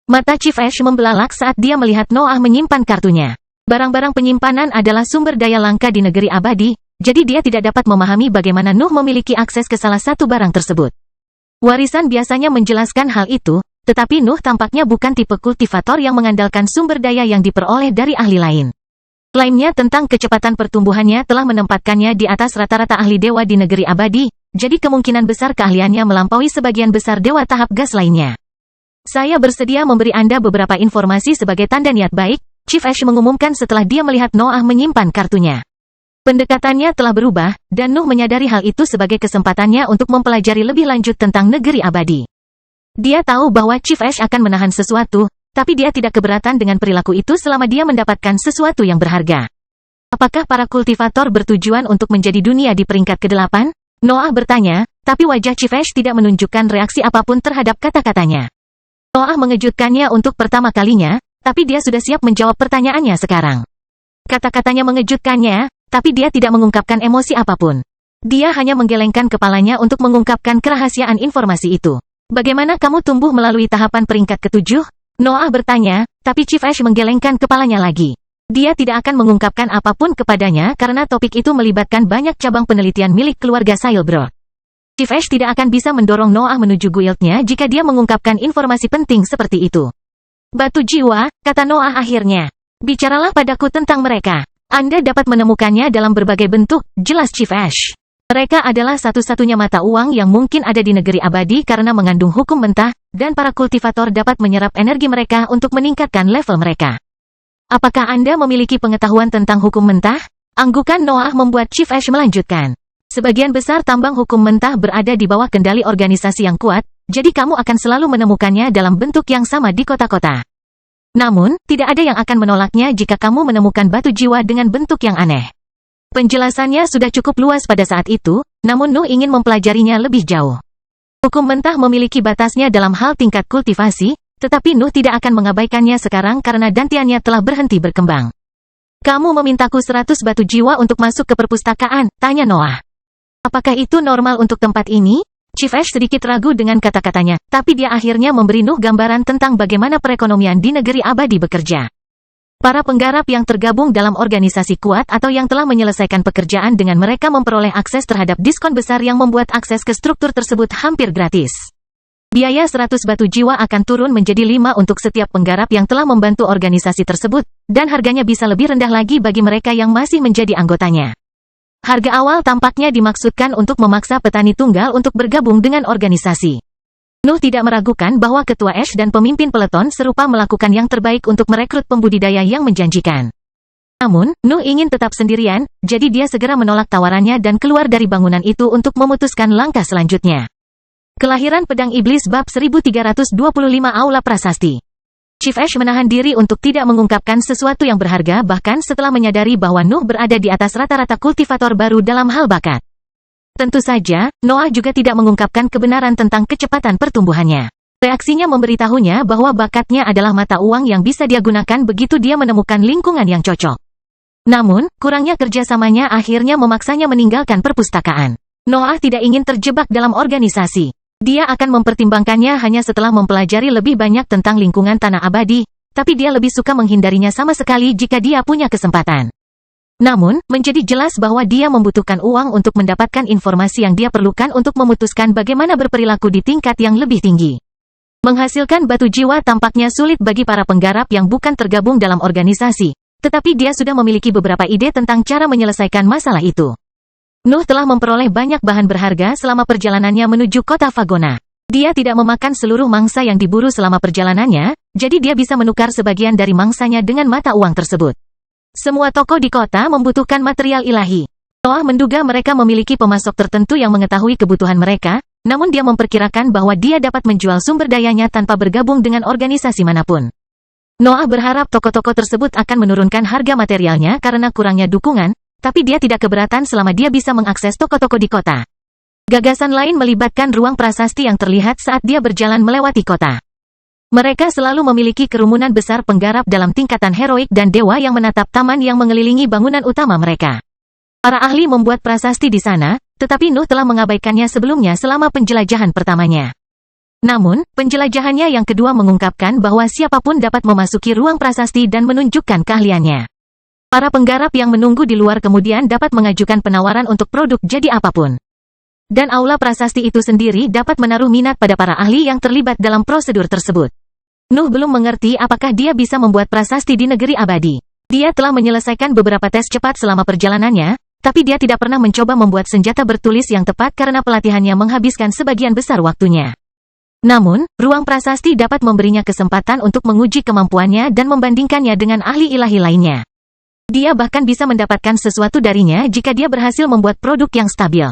Mata Chief Ash membelalak saat dia melihat Noah menyimpan kartunya. Barang-barang penyimpanan adalah sumber daya langka di negeri abadi, jadi dia tidak dapat memahami bagaimana Nuh memiliki akses ke salah satu barang tersebut. Warisan biasanya menjelaskan hal itu, tetapi Nuh tampaknya bukan tipe kultivator yang mengandalkan sumber daya yang diperoleh dari ahli lain. Klaimnya tentang kecepatan pertumbuhannya telah menempatkannya di atas rata-rata ahli dewa di negeri abadi, jadi kemungkinan besar keahliannya melampaui sebagian besar dewa tahap gas lainnya. Saya bersedia memberi Anda beberapa informasi sebagai tanda niat baik, Chief Ash mengumumkan setelah dia melihat Noah menyimpan kartunya. Pendekatannya telah berubah, dan Nuh menyadari hal itu sebagai kesempatannya untuk mempelajari lebih lanjut tentang negeri abadi. Dia tahu bahwa Chief Ash akan menahan sesuatu, tapi dia tidak keberatan dengan perilaku itu selama dia mendapatkan sesuatu yang berharga. Apakah para kultivator bertujuan untuk menjadi dunia di peringkat ke-8? Noah bertanya, tapi wajah Chief Ash tidak menunjukkan reaksi apapun terhadap kata-katanya. Noah mengejutkannya untuk pertama kalinya, tapi dia sudah siap menjawab pertanyaannya sekarang. Kata-katanya mengejutkannya, tapi dia tidak mengungkapkan emosi apapun. Dia hanya menggelengkan kepalanya untuk mengungkapkan kerahasiaan informasi itu. Bagaimana kamu tumbuh melalui tahapan peringkat ke-7? Noah bertanya, tapi Chief Ash menggelengkan kepalanya lagi. Dia tidak akan mengungkapkan apapun kepadanya karena topik itu melibatkan banyak cabang penelitian milik keluarga Sailbrook. Chief Ash tidak akan bisa mendorong Noah menuju guildnya jika dia mengungkapkan informasi penting seperti itu. Batu jiwa, kata Noah akhirnya. Bicaralah padaku tentang mereka. Anda dapat menemukannya dalam berbagai bentuk, jelas Chief Ash. Mereka adalah satu-satunya mata uang yang mungkin ada di negeri abadi karena mengandung hukum mentah, dan para kultivator dapat menyerap energi mereka untuk meningkatkan level mereka. Apakah Anda memiliki pengetahuan tentang hukum mentah? Anggukan Noah membuat Chief Ash melanjutkan. Sebagian besar tambang hukum mentah berada di bawah kendali organisasi yang kuat, jadi kamu akan selalu menemukannya dalam bentuk yang sama di kota-kota. Namun, tidak ada yang akan menolaknya jika kamu menemukan batu jiwa dengan bentuk yang aneh. Penjelasannya sudah cukup luas pada saat itu, namun Nuh ingin mempelajarinya lebih jauh. Hukum mentah memiliki batasnya dalam hal tingkat kultivasi, tetapi Nuh tidak akan mengabaikannya sekarang karena dantiannya telah berhenti berkembang. Kamu memintaku 100 batu jiwa untuk masuk ke perpustakaan, tanya Noah. Apakah itu normal untuk tempat ini? Chief Ash sedikit ragu dengan kata-katanya, tapi dia akhirnya memberi Nuh gambaran tentang bagaimana perekonomian di negeri abadi bekerja. Para penggarap yang tergabung dalam organisasi kuat atau yang telah menyelesaikan pekerjaan dengan mereka memperoleh akses terhadap diskon besar yang membuat akses ke struktur tersebut hampir gratis. Biaya 100 batu jiwa akan turun menjadi 5 untuk setiap penggarap yang telah membantu organisasi tersebut, dan harganya bisa lebih rendah lagi bagi mereka yang masih menjadi anggotanya. Harga awal tampaknya dimaksudkan untuk memaksa petani tunggal untuk bergabung dengan organisasi. Nuh tidak meragukan bahwa ketua Ash dan pemimpin peleton serupa melakukan yang terbaik untuk merekrut pembudidaya yang menjanjikan. Namun, Nuh ingin tetap sendirian, jadi dia segera menolak tawarannya dan keluar dari bangunan itu untuk memutuskan langkah selanjutnya. Kelahiran Pedang Iblis Bab 1325 Aula Prasasti. Chief Ash menahan diri untuk tidak mengungkapkan sesuatu yang berharga bahkan setelah menyadari bahwa Nuh berada di atas rata-rata kultivator baru dalam hal bakat. Tentu saja, Noah juga tidak mengungkapkan kebenaran tentang kecepatan pertumbuhannya. Reaksinya memberitahunya bahwa bakatnya adalah mata uang yang bisa dia gunakan begitu dia menemukan lingkungan yang cocok. Namun, kurangnya kerjasamanya akhirnya memaksanya meninggalkan perpustakaan. Noah tidak ingin terjebak dalam organisasi. Dia akan mempertimbangkannya hanya setelah mempelajari lebih banyak tentang lingkungan tanah abadi, tapi dia lebih suka menghindarinya sama sekali jika dia punya kesempatan. Namun, menjadi jelas bahwa dia membutuhkan uang untuk mendapatkan informasi yang dia perlukan untuk memutuskan bagaimana berperilaku di tingkat yang lebih tinggi. Menghasilkan batu jiwa tampaknya sulit bagi para penggarap yang bukan tergabung dalam organisasi, tetapi dia sudah memiliki beberapa ide tentang cara menyelesaikan masalah itu. Nuh telah memperoleh banyak bahan berharga selama perjalanannya menuju kota Fagona. Dia tidak memakan seluruh mangsa yang diburu selama perjalanannya, jadi dia bisa menukar sebagian dari mangsanya dengan mata uang tersebut. Semua toko di kota membutuhkan material ilahi. Noah menduga mereka memiliki pemasok tertentu yang mengetahui kebutuhan mereka, namun dia memperkirakan bahwa dia dapat menjual sumber dayanya tanpa bergabung dengan organisasi manapun. Noah berharap toko-toko tersebut akan menurunkan harga materialnya karena kurangnya dukungan, tapi dia tidak keberatan selama dia bisa mengakses toko-toko di kota. Gagasan lain melibatkan ruang prasasti yang terlihat saat dia berjalan melewati kota. Mereka selalu memiliki kerumunan besar penggarap dalam tingkatan heroik dan dewa yang menatap taman yang mengelilingi bangunan utama mereka. Para ahli membuat prasasti di sana, tetapi Nuh telah mengabaikannya sebelumnya selama penjelajahan pertamanya. Namun, penjelajahannya yang kedua mengungkapkan bahwa siapapun dapat memasuki ruang prasasti dan menunjukkan keahliannya. Para penggarap yang menunggu di luar kemudian dapat mengajukan penawaran untuk produk jadi apapun. Dan aula prasasti itu sendiri dapat menaruh minat pada para ahli yang terlibat dalam prosedur tersebut. Nuh belum mengerti apakah dia bisa membuat prasasti di negeri abadi. Dia telah menyelesaikan beberapa tes cepat selama perjalanannya, tapi dia tidak pernah mencoba membuat senjata bertulis yang tepat karena pelatihannya menghabiskan sebagian besar waktunya. Namun, ruang prasasti dapat memberinya kesempatan untuk menguji kemampuannya dan membandingkannya dengan ahli ilahi lainnya. Dia bahkan bisa mendapatkan sesuatu darinya jika dia berhasil membuat produk yang stabil.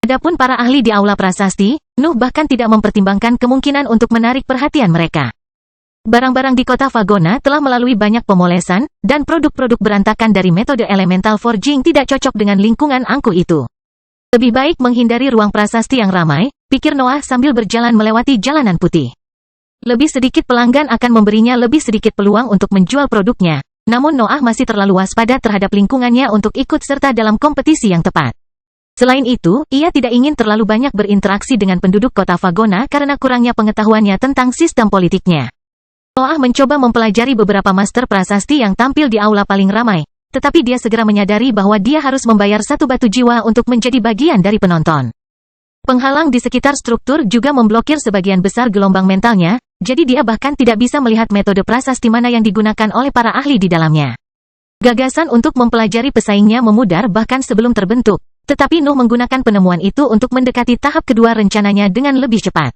Adapun para ahli di aula prasasti, Nuh bahkan tidak mempertimbangkan kemungkinan untuk menarik perhatian mereka. Barang-barang di kota Fagona telah melalui banyak pemolesan, dan produk-produk berantakan dari metode elemental forging tidak cocok dengan lingkungan angkuh itu. Lebih baik menghindari ruang prasasti yang ramai, pikir Noah sambil berjalan melewati jalanan putih. Lebih sedikit pelanggan akan memberinya lebih sedikit peluang untuk menjual produknya, namun Noah masih terlalu waspada terhadap lingkungannya untuk ikut serta dalam kompetisi yang tepat. Selain itu, ia tidak ingin terlalu banyak berinteraksi dengan penduduk kota Fagona karena kurangnya pengetahuannya tentang sistem politiknya. Noah mencoba mempelajari beberapa master prasasti yang tampil di aula paling ramai, tetapi dia segera menyadari bahwa dia harus membayar satu batu jiwa untuk menjadi bagian dari penonton. Penghalang di sekitar struktur juga memblokir sebagian besar gelombang mentalnya, jadi dia bahkan tidak bisa melihat metode prasasti mana yang digunakan oleh para ahli di dalamnya. Gagasan untuk mempelajari pesaingnya memudar bahkan sebelum terbentuk, tetapi Nuh menggunakan penemuan itu untuk mendekati tahap kedua rencananya dengan lebih cepat.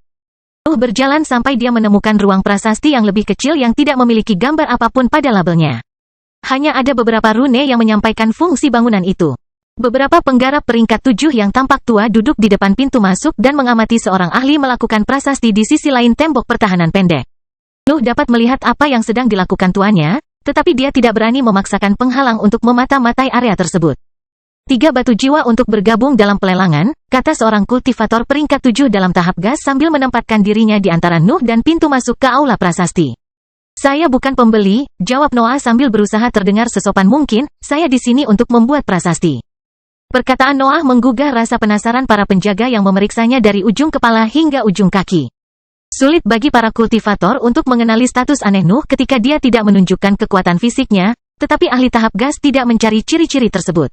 Nuh berjalan sampai dia menemukan ruang prasasti yang lebih kecil yang tidak memiliki gambar apapun pada labelnya. Hanya ada beberapa rune yang menyampaikan fungsi bangunan itu. Beberapa penggarap peringkat 7 yang tampak tua duduk di depan pintu masuk dan mengamati seorang ahli melakukan prasasti di sisi lain tembok pertahanan pendek. Nuh dapat melihat apa yang sedang dilakukan tuannya, tetapi dia tidak berani memaksakan penghalang untuk memata-matai area tersebut. 3 batu jiwa untuk bergabung dalam pelelangan, kata seorang kultivator peringkat 7 dalam tahap gas sambil menempatkan dirinya di antara Nuh dan pintu masuk ke aula prasasti. Saya bukan pembeli, jawab Noah sambil berusaha terdengar sesopan mungkin, saya di sini untuk membuat prasasti. Perkataan Noah menggugah rasa penasaran para penjaga yang memeriksanya dari ujung kepala hingga ujung kaki. Sulit bagi para kultivator untuk mengenali status aneh Nuh ketika dia tidak menunjukkan kekuatan fisiknya, tetapi ahli tahap gas tidak mencari ciri-ciri tersebut.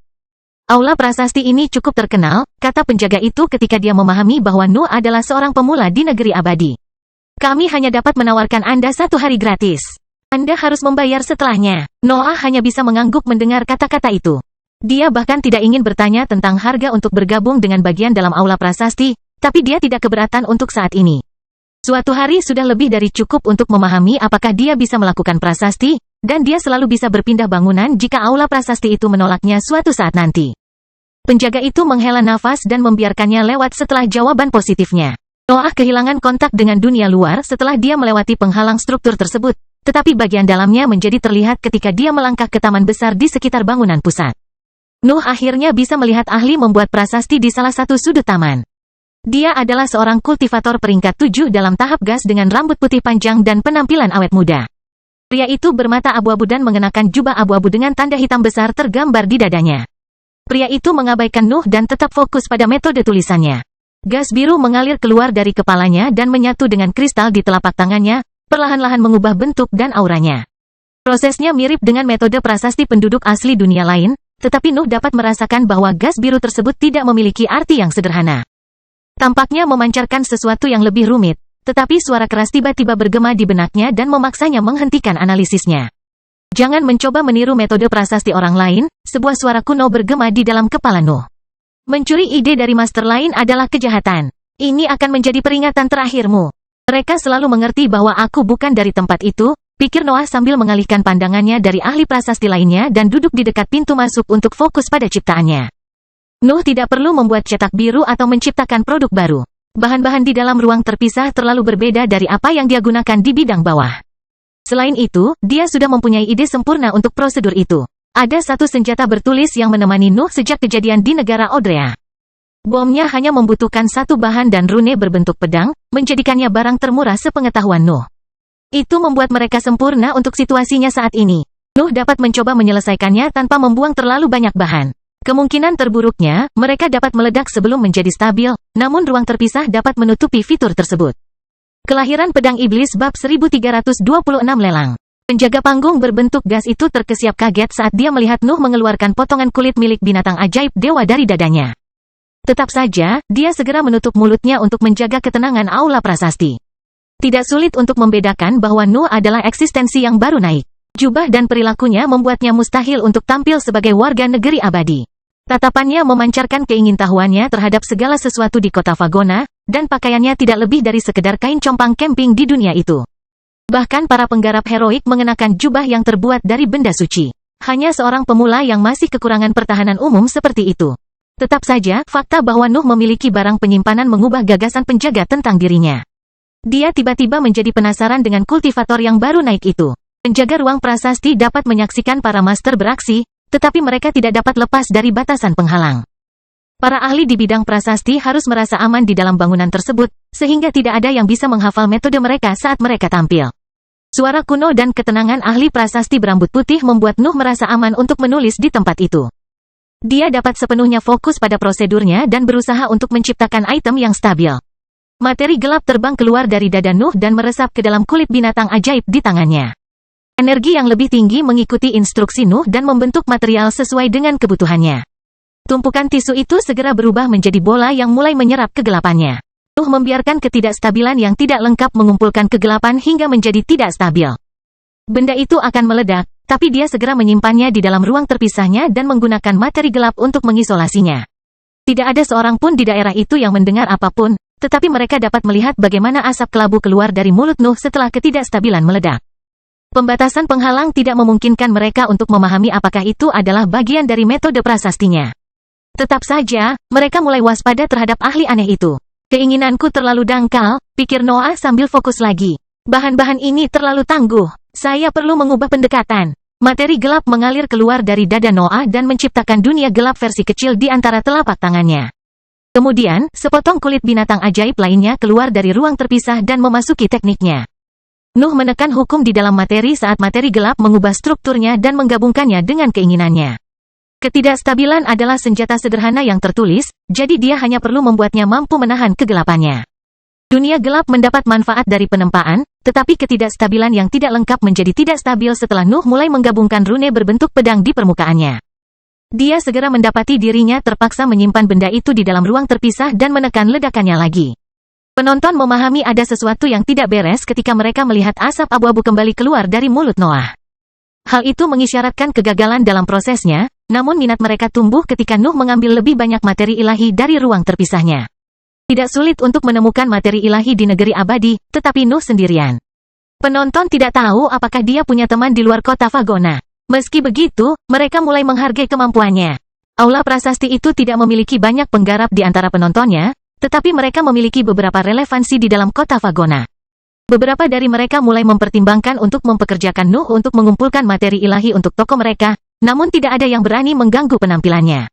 Aula prasasti ini cukup terkenal, kata penjaga itu ketika dia memahami bahwa Nuh adalah seorang pemula di negeri abadi. Kami hanya dapat menawarkan Anda 1 hari gratis. Anda harus membayar setelahnya. Noah hanya bisa mengangguk mendengar kata-kata itu. Dia bahkan tidak ingin bertanya tentang harga untuk bergabung dengan bagian dalam aula prasasti, tapi dia tidak keberatan untuk saat ini. Suatu hari sudah lebih dari cukup untuk memahami apakah dia bisa melakukan prasasti, dan dia selalu bisa berpindah bangunan jika aula prasasti itu menolaknya suatu saat nanti. Penjaga itu menghela nafas dan membiarkannya lewat setelah jawaban positifnya. Noah kehilangan kontak dengan dunia luar setelah dia melewati penghalang struktur tersebut, tetapi bagian dalamnya menjadi terlihat ketika dia melangkah ke taman besar di sekitar bangunan pusat. Nuh akhirnya bisa melihat ahli membuat prasasti di salah satu sudut taman. Dia adalah seorang kultivator peringkat 7 dalam tahap gas dengan rambut putih panjang dan penampilan awet muda. Pria itu bermata abu-abu dan mengenakan jubah abu-abu dengan tanda hitam besar tergambar di dadanya. Pria itu mengabaikan Nuh dan tetap fokus pada metode tulisannya. Gas biru mengalir keluar dari kepalanya dan menyatu dengan kristal di telapak tangannya, perlahan-lahan mengubah bentuk dan auranya. Prosesnya mirip dengan metode prasasti penduduk asli dunia lain, tetapi Nuh dapat merasakan bahwa gas biru tersebut tidak memiliki arti yang sederhana. Tampaknya memancarkan sesuatu yang lebih rumit, tetapi suara keras tiba-tiba bergema di benaknya dan memaksanya menghentikan analisisnya. Jangan mencoba meniru metode prasasti orang lain, sebuah suara kuno bergema di dalam kepala Nuh. Mencuri ide dari master lain adalah kejahatan. Ini akan menjadi peringatan terakhirmu. Mereka selalu mengerti bahwa aku bukan dari tempat itu, pikir Noah sambil mengalihkan pandangannya dari ahli prasasti lainnya dan duduk di dekat pintu masuk untuk fokus pada ciptaannya. Nuh tidak perlu membuat cetak biru atau menciptakan produk baru. Bahan-bahan di dalam ruang terpisah terlalu berbeda dari apa yang dia gunakan di bidang bawah. Selain itu, dia sudah mempunyai ide sempurna untuk prosedur itu. Ada satu senjata bertulis yang menemani Nuh sejak kejadian di negara Odrea. Bomnya hanya membutuhkan satu bahan dan rune berbentuk pedang, menjadikannya barang termurah sepengetahuan Nuh. Itu membuat mereka sempurna untuk situasinya saat ini. Nuh dapat mencoba menyelesaikannya tanpa membuang terlalu banyak bahan. Kemungkinan terburuknya, mereka dapat meledak sebelum menjadi stabil, namun ruang terpisah dapat menutupi fitur tersebut. Kelahiran Pedang Iblis Bab 1326 Lelang. Penjaga panggung berbentuk gas itu terkesiap kaget saat dia melihat Nuh mengeluarkan potongan kulit milik binatang ajaib dewa dari dadanya. Tetap saja, dia segera menutup mulutnya untuk menjaga ketenangan aula prasasti. Tidak sulit untuk membedakan bahwa Nuh adalah eksistensi yang baru naik. Jubah dan perilakunya membuatnya mustahil untuk tampil sebagai warga negeri abadi. Tatapannya memancarkan keingintahuannya terhadap segala sesuatu di kota Fagona, dan pakaiannya tidak lebih dari sekedar kain compang camping di dunia itu. Bahkan para penggarap heroik mengenakan jubah yang terbuat dari benda suci. Hanya seorang pemula yang masih kekurangan pertahanan umum seperti itu. Tetap saja, fakta bahwa Nuh memiliki barang penyimpanan mengubah gagasan penjaga tentang dirinya. Dia tiba-tiba menjadi penasaran dengan kultivator yang baru naik itu. Penjaga ruang prasasti dapat menyaksikan para master beraksi, tetapi mereka tidak dapat lepas dari batasan penghalang. Para ahli di bidang prasasti harus merasa aman di dalam bangunan tersebut, sehingga tidak ada yang bisa menghafal metode mereka saat mereka tampil. Suara kuno dan ketenangan ahli prasasti berambut putih membuat Nuh merasa aman untuk menulis di tempat itu. Dia dapat sepenuhnya fokus pada prosedurnya dan berusaha untuk menciptakan item yang stabil. Materi gelap terbang keluar dari dada Nuh dan meresap ke dalam kulit binatang ajaib di tangannya. Energi yang lebih tinggi mengikuti instruksi Nuh dan membentuk material sesuai dengan kebutuhannya. Tumpukan tisu itu segera berubah menjadi bola yang mulai menyerap kegelapannya. Nuh membiarkan ketidakstabilan yang tidak lengkap mengumpulkan kegelapan hingga menjadi tidak stabil. Benda itu akan meledak, tapi dia segera menyimpannya di dalam ruang terpisahnya dan menggunakan materi gelap untuk mengisolasinya. Tidak ada seorang pun di daerah itu yang mendengar apapun, tetapi mereka dapat melihat bagaimana asap kelabu keluar dari mulut Nuh setelah ketidakstabilan meledak. Pembatasan penghalang tidak memungkinkan mereka untuk memahami apakah itu adalah bagian dari metode prasastinya. Tetap saja, mereka mulai waspada terhadap ahli aneh itu. Keinginanku terlalu dangkal, pikir Noah sambil fokus lagi. Bahan-bahan ini terlalu tangguh. Saya perlu mengubah pendekatan. Materi gelap mengalir keluar dari dada Noah dan menciptakan dunia gelap versi kecil di antara telapak tangannya. Kemudian, sepotong kulit binatang ajaib lainnya keluar dari ruang terpisah dan memasuki tekniknya. Nuh menekan hukum di dalam materi saat materi gelap mengubah strukturnya dan menggabungkannya dengan keinginannya. Ketidakstabilan adalah senjata sederhana yang tertulis, jadi dia hanya perlu membuatnya mampu menahan kegelapannya. Dunia gelap mendapat manfaat dari penempaan, tetapi ketidakstabilan yang tidak lengkap menjadi tidak stabil setelah Nuh mulai menggabungkan rune berbentuk pedang di permukaannya. Dia segera mendapati dirinya terpaksa menyimpan benda itu di dalam ruang terpisah dan menekan ledakannya lagi. Penonton memahami ada sesuatu yang tidak beres ketika mereka melihat asap abu-abu kembali keluar dari mulut Noah. Hal itu mengisyaratkan kegagalan dalam prosesnya, namun minat mereka tumbuh ketika Nuh mengambil lebih banyak materi ilahi dari ruang terpisahnya. Tidak sulit untuk menemukan materi ilahi di negeri abadi, tetapi Nuh sendirian. Penonton tidak tahu apakah dia punya teman di luar kota Fagona. Meski begitu, mereka mulai menghargai kemampuannya. Aula prasasti itu tidak memiliki banyak penggarap di antara penontonnya, tetapi mereka memiliki beberapa relevansi di dalam kota Fagona. Beberapa dari mereka mulai mempertimbangkan untuk mempekerjakan Nuh untuk mengumpulkan materi ilahi untuk toko mereka, namun tidak ada yang berani mengganggu penampilannya.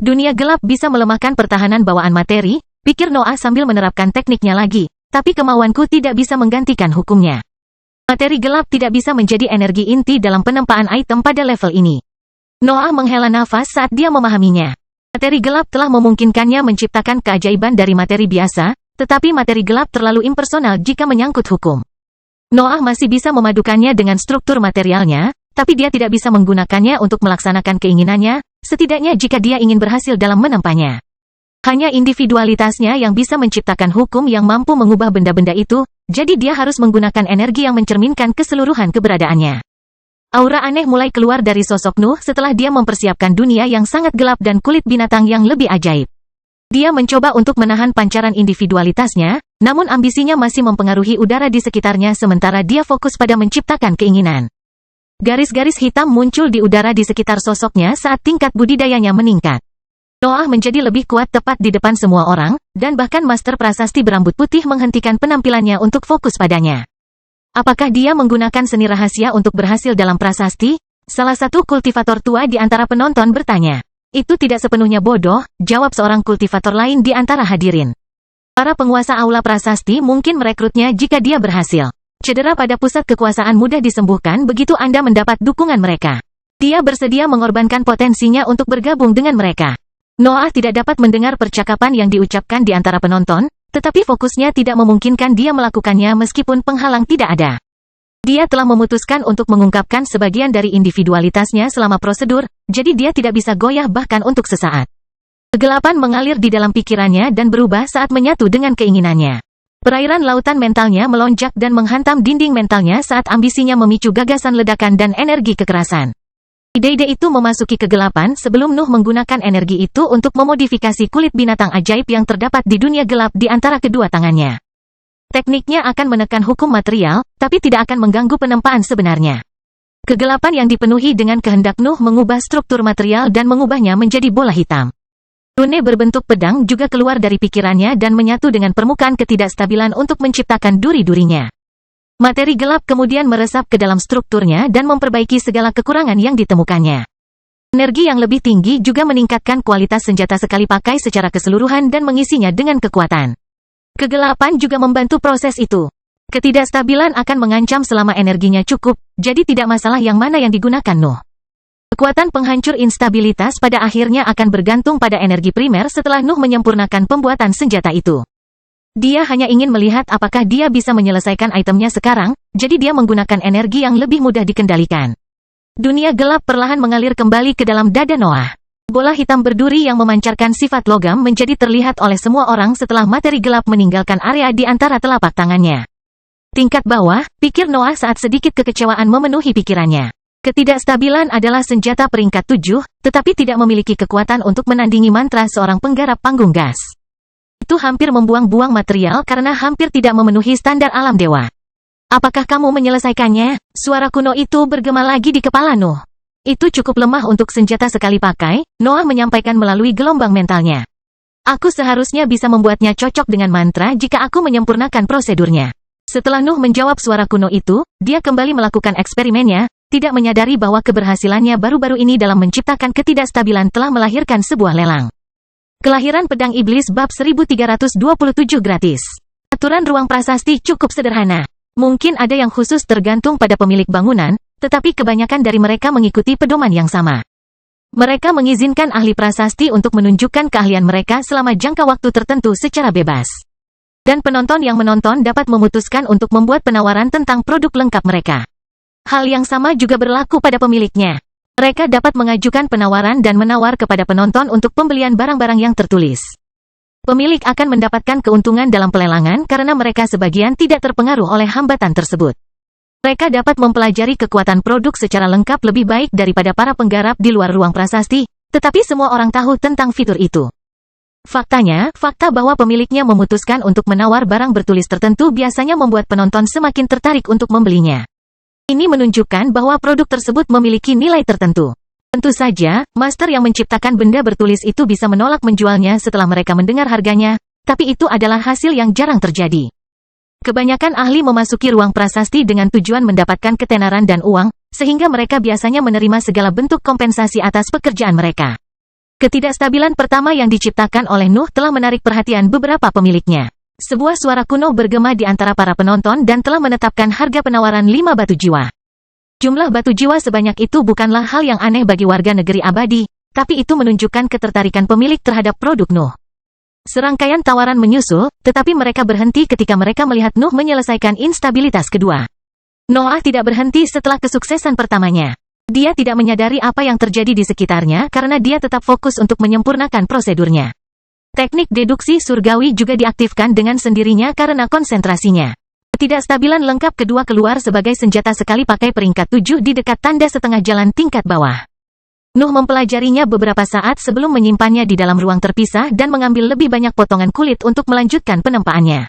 Dunia gelap bisa melemahkan pertahanan bawaan materi, pikir Noah sambil menerapkan tekniknya lagi, tapi kemauanku tidak bisa menggantikan hukumnya. Materi gelap tidak bisa menjadi energi inti dalam penempaan item pada level ini. Noah menghela nafas saat dia memahaminya. Materi gelap telah memungkinkannya menciptakan keajaiban dari materi biasa, tetapi materi gelap terlalu impersonal jika menyangkut hukum. Noah masih bisa memadukannya dengan struktur materialnya, tapi dia tidak bisa menggunakannya untuk melaksanakan keinginannya, setidaknya jika dia ingin berhasil dalam menempanya. Hanya individualitasnya yang bisa menciptakan hukum yang mampu mengubah benda-benda itu, jadi dia harus menggunakan energi yang mencerminkan keseluruhan keberadaannya. Aura aneh mulai keluar dari sosok Nuh setelah dia mempersiapkan dunia yang sangat gelap dan kulit binatang yang lebih ajaib. Dia mencoba untuk menahan pancaran individualitasnya, namun ambisinya masih mempengaruhi udara di sekitarnya sementara dia fokus pada menciptakan keinginan. Garis-garis hitam muncul di udara di sekitar sosoknya saat tingkat budidayanya meningkat. Noah menjadi lebih kuat tepat di depan semua orang, dan bahkan Master Prasasti berambut putih menghentikan penampilannya untuk fokus padanya. Apakah dia menggunakan seni rahasia untuk berhasil dalam prasasti? Salah satu kultivator tua di antara penonton bertanya. Itu tidak sepenuhnya bodoh, jawab seorang kultivator lain di antara hadirin. Para penguasa aula prasasti mungkin merekrutnya jika dia berhasil. Cedera pada pusat kekuasaan mudah disembuhkan begitu Anda mendapat dukungan mereka. Dia bersedia mengorbankan potensinya untuk bergabung dengan mereka. Noah tidak dapat mendengar percakapan yang diucapkan di antara penonton, tetapi fokusnya tidak memungkinkan dia melakukannya meskipun penghalang tidak ada. Dia telah memutuskan untuk mengungkapkan sebagian dari individualitasnya selama prosedur, jadi dia tidak bisa goyah bahkan untuk sesaat. Kegelapan mengalir di dalam pikirannya dan berubah saat menyatu dengan keinginannya. Perairan lautan mentalnya melonjak dan menghantam dinding mentalnya saat ambisinya memicu gagasan ledakan dan energi kekerasan. Ide-ide itu memasuki kegelapan sebelum Nuh menggunakan energi itu untuk memodifikasi kulit binatang ajaib yang terdapat di dunia gelap di antara kedua tangannya. Tekniknya akan menekan hukum material, tapi tidak akan mengganggu penempaan sebenarnya. Kegelapan yang dipenuhi dengan kehendak Nuh mengubah struktur material dan mengubahnya menjadi bola hitam. Rune berbentuk pedang juga keluar dari pikirannya dan menyatu dengan permukaan ketidakstabilan untuk menciptakan duri-durinya. Materi gelap kemudian meresap ke dalam strukturnya dan memperbaiki segala kekurangan yang ditemukannya. Energi yang lebih tinggi juga meningkatkan kualitas senjata sekali pakai secara keseluruhan dan mengisinya dengan kekuatan. Kegelapan juga membantu proses itu. Ketidakstabilan akan mengancam selama energinya cukup, jadi tidak masalah yang mana yang digunakan Nuh. Kekuatan penghancur instabilitas pada akhirnya akan bergantung pada energi primer setelah Nuh menyempurnakan pembuatan senjata itu. Dia hanya ingin melihat apakah dia bisa menyelesaikan itemnya sekarang, jadi dia menggunakan energi yang lebih mudah dikendalikan. Dunia gelap perlahan mengalir kembali ke dalam dada Noah. Bola hitam berduri yang memancarkan sifat logam menjadi terlihat oleh semua orang setelah materi gelap meninggalkan area di antara telapak tangannya. Tingkat bawah, pikir Noah saat sedikit kekecewaan memenuhi pikirannya. Ketidakstabilan adalah senjata peringkat 7, tetapi tidak memiliki kekuatan untuk menandingi mantra seorang penggarap panggung gas. Itu hampir membuang-buang material karena hampir tidak memenuhi standar alam dewa. Apakah kamu menyelesaikannya? Suara kuno itu bergema lagi di kepala Nuh. Itu cukup lemah untuk senjata sekali pakai, Noah menyampaikan melalui gelombang mentalnya. Aku seharusnya bisa membuatnya cocok dengan mantra jika aku menyempurnakan prosedurnya. Setelah Nuh menjawab suara kuno itu, dia kembali melakukan eksperimennya, tidak menyadari bahwa keberhasilannya baru-baru ini dalam menciptakan ketidakstabilan telah melahirkan sebuah lelang. Kelahiran Pedang Iblis bab 1327 gratis. Aturan ruang prasasti cukup sederhana. Mungkin ada yang khusus tergantung pada pemilik bangunan, tetapi kebanyakan dari mereka mengikuti pedoman yang sama. Mereka mengizinkan ahli prasasti untuk menunjukkan keahlian mereka selama jangka waktu tertentu secara bebas. Dan penonton yang menonton dapat memutuskan untuk membuat penawaran tentang produk lengkap mereka. Hal yang sama juga berlaku pada pemiliknya. Mereka dapat mengajukan penawaran dan menawar kepada penonton untuk pembelian barang-barang yang tertulis. Pemilik akan mendapatkan keuntungan dalam pelelangan karena mereka sebagian tidak terpengaruh oleh hambatan tersebut. Mereka dapat mempelajari kekuatan produk secara lengkap lebih baik daripada para penggarap di luar ruang prasasti, tetapi semua orang tahu tentang fitur itu. Faktanya, fakta bahwa pemiliknya memutuskan untuk menawar barang bertulis tertentu biasanya membuat penonton semakin tertarik untuk membelinya. Ini menunjukkan bahwa produk tersebut memiliki nilai tertentu. Tentu saja, master yang menciptakan benda bertulis itu bisa menolak menjualnya setelah mereka mendengar harganya, tapi itu adalah hasil yang jarang terjadi. Kebanyakan ahli memasuki ruang prasasti dengan tujuan mendapatkan ketenaran dan uang, sehingga mereka biasanya menerima segala bentuk kompensasi atas pekerjaan mereka. Ketidakstabilan pertama yang diciptakan oleh Nuh telah menarik perhatian beberapa pemiliknya. Sebuah suara kuno bergema di antara para penonton dan telah menetapkan harga penawaran 5 batu jiwa. Jumlah batu jiwa sebanyak itu bukanlah hal yang aneh bagi warga negeri abadi, tapi itu menunjukkan ketertarikan pemilik terhadap produk Nuh. Serangkaian tawaran menyusul, tetapi mereka berhenti ketika mereka melihat Nuh menyelesaikan instabilitas kedua. Noah tidak berhenti setelah kesuksesan pertamanya. Dia tidak menyadari apa yang terjadi di sekitarnya karena dia tetap fokus untuk menyempurnakan prosedurnya. Teknik deduksi surgawi juga diaktifkan dengan sendirinya karena konsentrasinya. Ketidakstabilan lengkap kedua keluar sebagai senjata sekali pakai peringkat 7 di dekat tanda setengah jalan tingkat bawah. Nuh mempelajarinya beberapa saat sebelum menyimpannya di dalam ruang terpisah dan mengambil lebih banyak potongan kulit untuk melanjutkan penempaannya.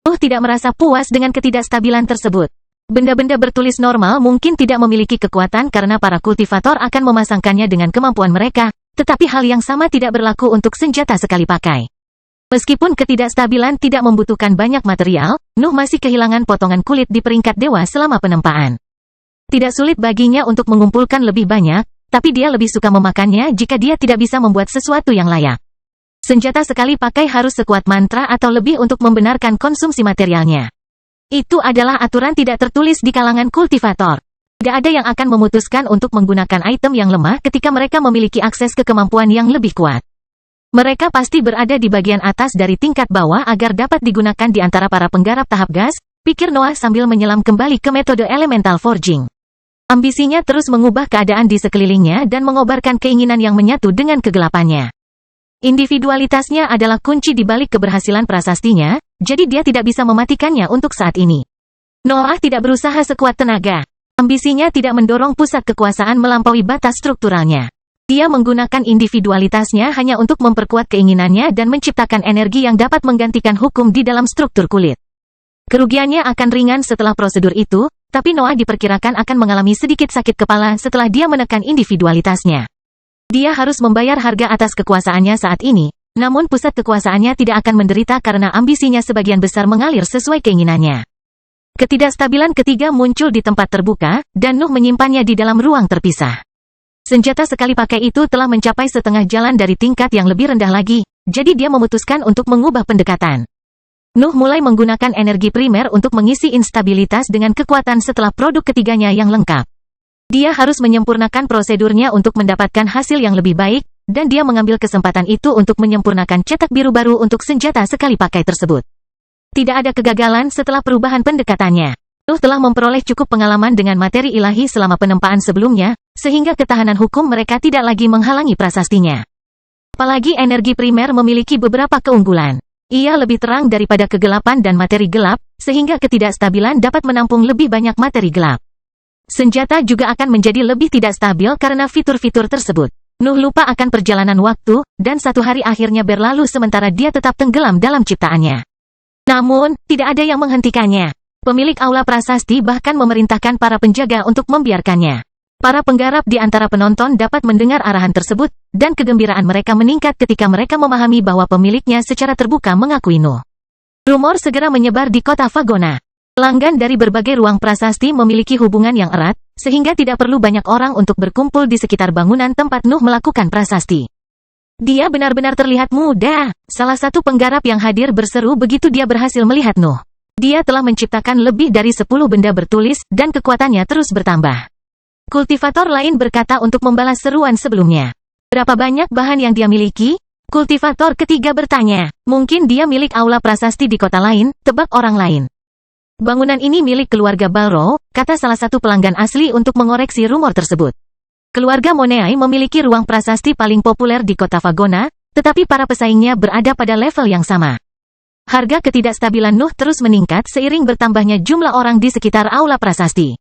Nuh tidak merasa puas dengan ketidakstabilan tersebut. Benda-benda bertulis normal mungkin tidak memiliki kekuatan karena para kultivator akan memasangkannya dengan kemampuan mereka, tetapi hal yang sama tidak berlaku untuk senjata sekali pakai. Meskipun ketidakstabilan tidak membutuhkan banyak material, Nuh masih kehilangan potongan kulit di peringkat dewa selama penempaan. Tidak sulit baginya untuk mengumpulkan lebih banyak, tapi dia lebih suka memakannya jika dia tidak bisa membuat sesuatu yang layak. Senjata sekali pakai harus sekuat mantra atau lebih untuk membenarkan konsumsi materialnya. Itu adalah aturan tidak tertulis di kalangan kultivator. Tidak ada yang akan memutuskan untuk menggunakan item yang lemah ketika mereka memiliki akses ke kemampuan yang lebih kuat. Mereka pasti berada di bagian atas dari tingkat bawah agar dapat digunakan di antara para penggarap tahap gas, pikir Noah sambil menyelam kembali ke metode elemental forging. Ambisinya terus mengubah keadaan di sekelilingnya dan mengobarkan keinginan yang menyatu dengan kegelapannya. Individualitasnya adalah kunci di balik keberhasilan prasastinya, jadi dia tidak bisa mematikannya untuk saat ini. Noah tidak berusaha sekuat tenaga. Ambisinya tidak mendorong pusat kekuasaan melampaui batas strukturalnya. Dia menggunakan individualitasnya hanya untuk memperkuat keinginannya dan menciptakan energi yang dapat menggantikan hukum di dalam struktur kulit. Kerugiannya akan ringan setelah prosedur itu, tapi Noah diperkirakan akan mengalami sedikit sakit kepala setelah dia menekan individualitasnya. Dia harus membayar harga atas kekuasaannya saat ini, namun pusat kekuasaannya tidak akan menderita karena ambisinya sebagian besar mengalir sesuai keinginannya. Ketidakstabilan ketiga muncul di tempat terbuka, dan Nuh menyimpannya di dalam ruang terpisah. Senjata sekali pakai itu telah mencapai setengah jalan dari tingkat yang lebih rendah lagi, jadi dia memutuskan untuk mengubah pendekatan. Nuh mulai menggunakan energi primer untuk mengisi instabilitas dengan kekuatan setelah produk ketiganya yang lengkap. Dia harus menyempurnakan prosedurnya untuk mendapatkan hasil yang lebih baik, dan dia mengambil kesempatan itu untuk menyempurnakan cetak biru baru untuk senjata sekali pakai tersebut. Tidak ada kegagalan setelah perubahan pendekatannya. Nuh telah memperoleh cukup pengalaman dengan materi ilahi selama penempaan sebelumnya, sehingga ketahanan hukum mereka tidak lagi menghalangi prasastinya. Apalagi energi primer memiliki beberapa keunggulan. Ia lebih terang daripada kegelapan dan materi gelap, sehingga ketidakstabilan dapat menampung lebih banyak materi gelap. Senjata juga akan menjadi lebih tidak stabil karena fitur-fitur tersebut. Nuh lupa akan perjalanan waktu, dan satu hari akhirnya berlalu sementara dia tetap tenggelam dalam ciptaannya. Namun, tidak ada yang menghentikannya. Pemilik aula prasasti bahkan memerintahkan para penjaga untuk membiarkannya. Para penggarap di antara penonton dapat mendengar arahan tersebut, dan kegembiraan mereka meningkat ketika mereka memahami bahwa pemiliknya secara terbuka mengakui Nuh. Rumor segera menyebar di kota Vagona. Pelanggan dari berbagai ruang prasasti memiliki hubungan yang erat, sehingga tidak perlu banyak orang untuk berkumpul di sekitar bangunan tempat Nuh melakukan prasasti. Dia benar-benar terlihat muda. Salah satu penggarap yang hadir berseru begitu dia berhasil melihat Nuh. Dia telah menciptakan lebih dari 10 benda bertulis, dan kekuatannya terus bertambah. Kultivator lain berkata untuk membalas seruan sebelumnya. Berapa banyak bahan yang dia miliki? Kultivator ketiga bertanya. Mungkin dia milik aula prasasti di kota lain, tebak orang lain. Bangunan ini milik keluarga Balro, kata salah satu pelanggan asli untuk mengoreksi rumor tersebut. Keluarga Moneai memiliki ruang prasasti paling populer di kota Vagona, tetapi para pesaingnya berada pada level yang sama. Harga ketidakstabilan Nuh terus meningkat seiring bertambahnya jumlah orang di sekitar aula prasasti.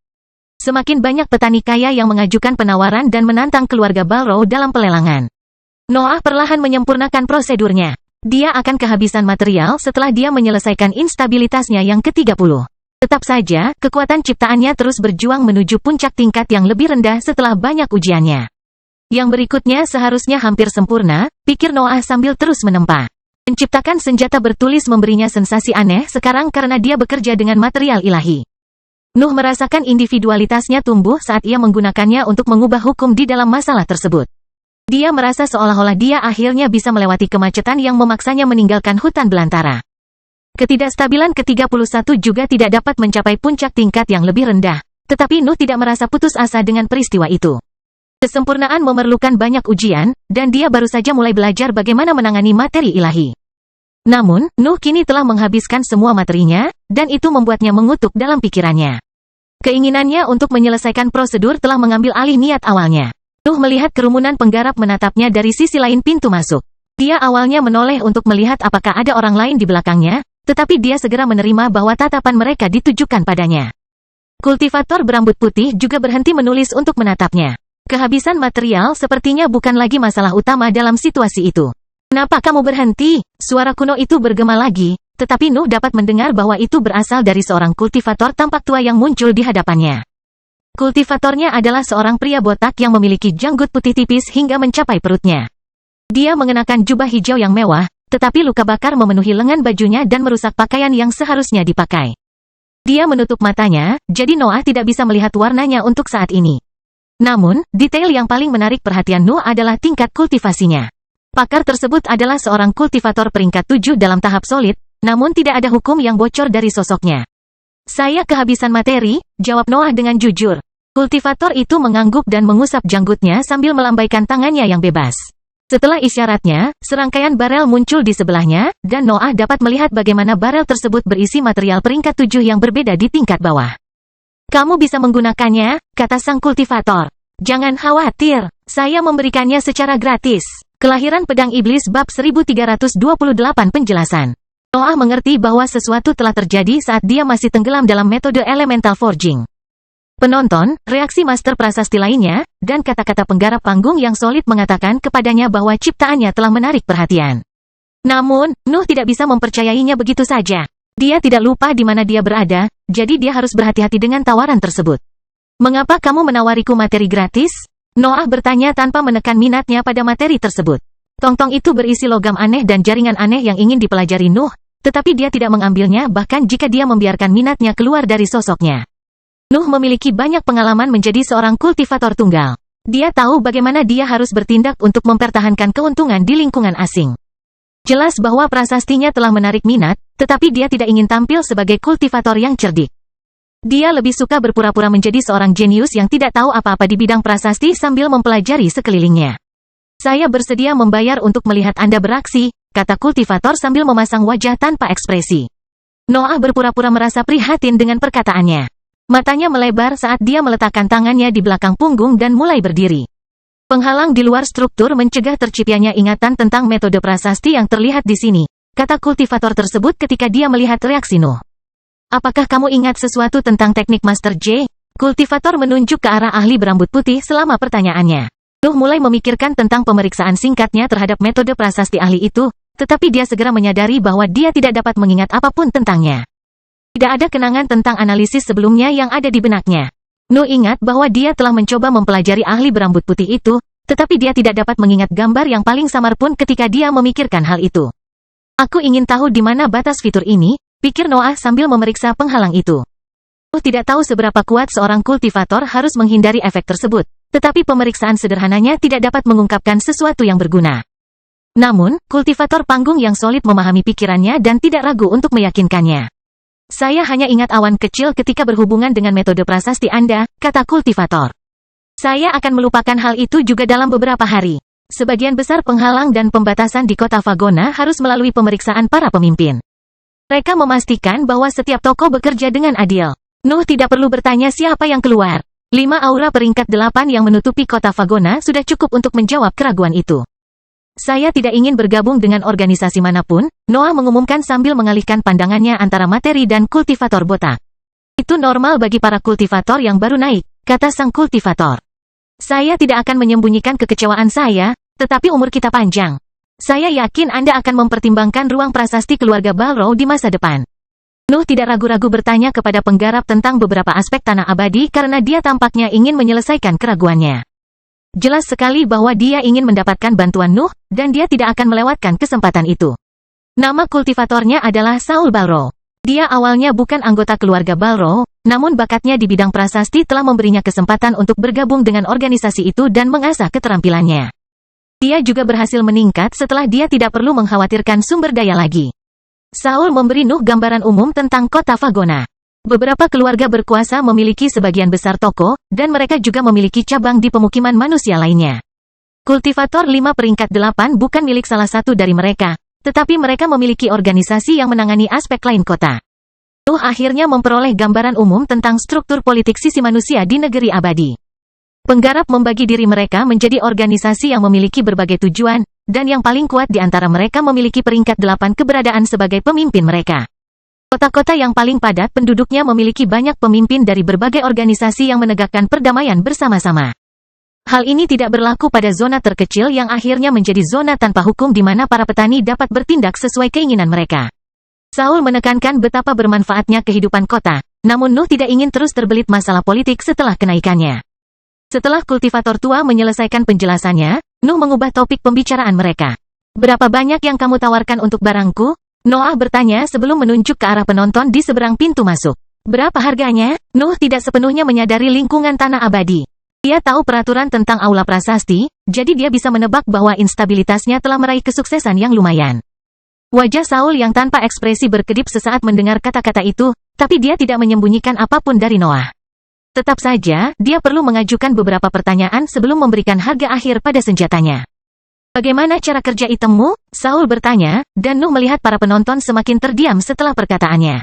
Semakin banyak petani kaya yang mengajukan penawaran dan menantang keluarga Balro dalam pelelangan. Noah perlahan menyempurnakan prosedurnya. Dia akan kehabisan material setelah dia menyelesaikan instabilitasnya yang ke-30. Tetap saja, kekuatan ciptaannya terus berjuang menuju puncak tingkat yang lebih rendah setelah banyak ujiannya. Yang berikutnya seharusnya hampir sempurna, pikir Noah sambil terus menempa. Menciptakan senjata bertulis memberinya sensasi aneh sekarang karena dia bekerja dengan material ilahi. Nuh merasakan individualitasnya tumbuh saat ia menggunakannya untuk mengubah hukum di dalam masalah tersebut. Dia merasa seolah-olah dia akhirnya bisa melewati kemacetan yang memaksanya meninggalkan hutan belantara. Ketidakstabilan ke-31 juga tidak dapat mencapai puncak tingkat yang lebih rendah, tetapi Nuh tidak merasa putus asa dengan peristiwa itu. Kesempurnaan memerlukan banyak ujian, dan dia baru saja mulai belajar bagaimana menangani materi ilahi. Namun, Nuh kini telah menghabiskan semua materinya, dan itu membuatnya mengutuk dalam pikirannya. Keinginannya untuk menyelesaikan prosedur telah mengambil alih niat awalnya. Nuh melihat kerumunan penggarap menatapnya dari sisi lain pintu masuk. Dia awalnya menoleh untuk melihat apakah ada orang lain di belakangnya, tetapi dia segera menerima bahwa tatapan mereka ditujukan padanya. Kultivator berambut putih juga berhenti menulis untuk menatapnya. Kehabisan material sepertinya bukan lagi masalah utama dalam situasi itu. "Kenapa kamu berhenti?" Suara kuno itu bergema lagi, tetapi Nuh dapat mendengar bahwa itu berasal dari seorang kultivator tampak tua yang muncul di hadapannya. Kultivatornya adalah seorang pria botak yang memiliki janggut putih tipis hingga mencapai perutnya. Dia mengenakan jubah hijau yang mewah, tetapi luka bakar memenuhi lengan bajunya dan merusak pakaian yang seharusnya dipakai. Dia menutup matanya, jadi Noah tidak bisa melihat warnanya untuk saat ini. Namun, detail yang paling menarik perhatian Nuh adalah tingkat kultivasinya. Pakar tersebut adalah seorang kultivator peringkat 7 dalam tahap solid, namun tidak ada hukum yang bocor dari sosoknya. "Saya kehabisan materi," jawab Noah dengan jujur. Kultivator itu mengangguk dan mengusap janggutnya sambil melambaikan tangannya yang bebas. Setelah isyaratnya, serangkaian barel muncul di sebelahnya, dan Noah dapat melihat bagaimana barel tersebut berisi material peringkat 7 yang berbeda di tingkat bawah. Kamu bisa menggunakannya, kata sang kultivator. Jangan khawatir, saya memberikannya secara gratis. Kelahiran Pedang Iblis bab 1328 penjelasan. Noah mengerti bahwa sesuatu telah terjadi saat dia masih tenggelam dalam metode elemental forging. Penonton, reaksi master prasasti lainnya, dan kata-kata penggarap panggung yang solid mengatakan kepadanya bahwa ciptaannya telah menarik perhatian. Namun, Nuh tidak bisa mempercayainya begitu saja. Dia tidak lupa di mana dia berada, jadi dia harus berhati-hati dengan tawaran tersebut. Mengapa kamu menawariku materi gratis? Noah bertanya tanpa menekan minatnya pada materi tersebut. Tong-tong itu berisi logam aneh dan jaringan aneh yang ingin dipelajari Nuh, tetapi dia tidak mengambilnya bahkan jika dia membiarkan minatnya keluar dari sosoknya. Nuh memiliki banyak pengalaman menjadi seorang kultivator tunggal. Dia tahu bagaimana dia harus bertindak untuk mempertahankan keuntungan di lingkungan asing. Jelas bahwa prasastinya telah menarik minat, tetapi dia tidak ingin tampil sebagai kultivator yang cerdik. Dia lebih suka berpura-pura menjadi seorang jenius yang tidak tahu apa-apa di bidang prasasti sambil mempelajari sekelilingnya. Saya bersedia membayar untuk melihat Anda beraksi, kata kultivator sambil memasang wajah tanpa ekspresi. Noah berpura-pura merasa prihatin dengan perkataannya. Matanya melebar saat dia meletakkan tangannya di belakang punggung dan mulai berdiri. Penghalang di luar struktur mencegah terciptanya ingatan tentang metode prasasti yang terlihat di sini, kata kultivator tersebut ketika dia melihat reaksi Nuh. Apakah kamu ingat sesuatu tentang teknik Master J? Kultivator menunjuk ke arah ahli berambut putih selama pertanyaannya. Nuh mulai memikirkan tentang pemeriksaan singkatnya terhadap metode prasasti ahli itu, tetapi dia segera menyadari bahwa dia tidak dapat mengingat apapun tentangnya. Tidak ada kenangan tentang analisis sebelumnya yang ada di benaknya. Nuh ingat bahwa dia telah mencoba mempelajari ahli berambut putih itu, tetapi dia tidak dapat mengingat gambar yang paling samar pun ketika dia memikirkan hal itu. Aku ingin tahu di mana batas fitur ini, pikir Noah sambil memeriksa penghalang itu. Nuh tidak tahu seberapa kuat seorang kultivator harus menghindari efek tersebut, tetapi pemeriksaan sederhananya tidak dapat mengungkapkan sesuatu yang berguna. Namun, kultivator panggung yang solid memahami pikirannya dan tidak ragu untuk meyakinkannya. Saya hanya ingat awan kecil ketika berhubungan dengan metode prasasti Anda, kata kultivator. Saya akan melupakan hal itu juga dalam beberapa hari. Sebagian besar penghalang dan pembatasan di kota Vagona harus melalui pemeriksaan para pemimpin. Mereka memastikan bahwa setiap toko bekerja dengan adil. Nuh tidak perlu bertanya siapa yang keluar. 5 aura peringkat 8 yang menutupi kota Vagona sudah cukup untuk menjawab keraguan itu. Saya tidak ingin bergabung dengan organisasi manapun, Noah mengumumkan sambil mengalihkan pandangannya antara materi dan kultivator botak. Itu normal bagi para kultivator yang baru naik, kata sang kultivator. Saya tidak akan menyembunyikan kekecewaan saya, tetapi umur kita panjang. Saya yakin Anda akan mempertimbangkan ruang prasasti keluarga Balrog di masa depan. Nuh tidak ragu-ragu bertanya kepada penggarap tentang beberapa aspek tanah abadi karena dia tampaknya ingin menyelesaikan keraguannya. Jelas sekali bahwa dia ingin mendapatkan bantuan Nuh, dan dia tidak akan melewatkan kesempatan itu. Nama kultivatornya adalah Saul Balrog. Dia awalnya bukan anggota keluarga Balrog, namun bakatnya di bidang prasasti telah memberinya kesempatan untuk bergabung dengan organisasi itu dan mengasah keterampilannya. Dia juga berhasil meningkat setelah dia tidak perlu mengkhawatirkan sumber daya lagi. Saul memberi Nuh gambaran umum tentang kota Vagona. Beberapa keluarga berkuasa memiliki sebagian besar toko, dan mereka juga memiliki cabang di pemukiman manusia lainnya. Kultivator 5 peringkat 8 bukan milik salah satu dari mereka, tetapi mereka memiliki organisasi yang menangani aspek lain kota. Nuh akhirnya memperoleh gambaran umum tentang struktur politik sisi manusia di negeri abadi. Penggarap membagi diri mereka menjadi organisasi yang memiliki berbagai tujuan, dan yang paling kuat di antara mereka memiliki peringkat 8 keberadaan sebagai pemimpin mereka. Kota-kota yang paling padat penduduknya memiliki banyak pemimpin dari berbagai organisasi yang menegakkan perdamaian bersama-sama. Hal ini tidak berlaku pada zona terkecil yang akhirnya menjadi zona tanpa hukum di mana para petani dapat bertindak sesuai keinginan mereka. Saul menekankan betapa bermanfaatnya kehidupan kota, namun Nuh tidak ingin terus terbelit masalah politik setelah kenaikannya. Setelah kultivator tua menyelesaikan penjelasannya, Nuh mengubah topik pembicaraan mereka. Berapa banyak yang kamu tawarkan untuk barangku? Noah bertanya sebelum menunjuk ke arah penonton di seberang pintu masuk. Berapa harganya? Nuh tidak sepenuhnya menyadari lingkungan tanah abadi. Dia tahu peraturan tentang aula prasasti, jadi dia bisa menebak bahwa instabilitasnya telah meraih kesuksesan yang lumayan. Wajah Saul yang tanpa ekspresi berkedip sesaat mendengar kata-kata itu, tapi dia tidak menyembunyikan apapun dari Noah. Tetap saja, dia perlu mengajukan beberapa pertanyaan sebelum memberikan harga akhir pada senjatanya. Bagaimana cara kerja itemmu? Saul bertanya, dan Nuh melihat para penonton semakin terdiam setelah perkataannya.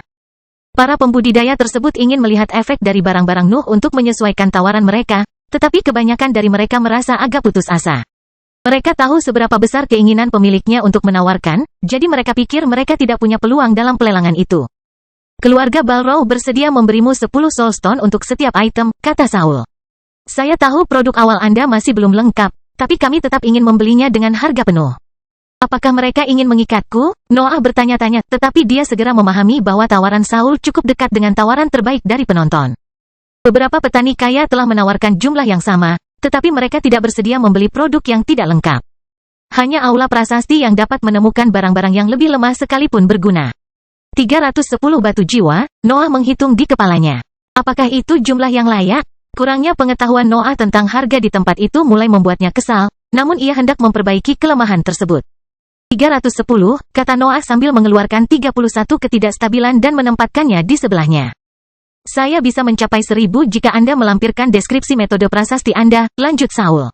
Para pembudidaya tersebut ingin melihat efek dari barang-barang Nuh untuk menyesuaikan tawaran mereka, tetapi kebanyakan dari mereka merasa agak putus asa. Mereka tahu seberapa besar keinginan pemiliknya untuk menawarkan, jadi mereka pikir mereka tidak punya peluang dalam pelelangan itu. Keluarga Balrog bersedia memberimu 10 soulstone untuk setiap item, kata Saul. Saya tahu produk awal Anda masih belum lengkap, tapi kami tetap ingin membelinya dengan harga penuh. Apakah mereka ingin mengikatku? Noah bertanya-tanya, tetapi dia segera memahami bahwa tawaran Saul cukup dekat dengan tawaran terbaik dari penonton. Beberapa petani kaya telah menawarkan jumlah yang sama, tetapi mereka tidak bersedia membeli produk yang tidak lengkap. Hanya Aula Prasasti yang dapat menemukan barang-barang yang lebih lemah sekalipun berguna. 310 batu jiwa, Noah menghitung di kepalanya. Apakah itu jumlah yang layak? Kurangnya pengetahuan Noah tentang harga di tempat itu mulai membuatnya kesal, namun ia hendak memperbaiki kelemahan tersebut. 310, kata Noah sambil mengeluarkan 31 ketidakstabilan dan menempatkannya di sebelahnya. Saya bisa mencapai 1000 jika Anda melampirkan deskripsi metode prasasti Anda, lanjut Saul.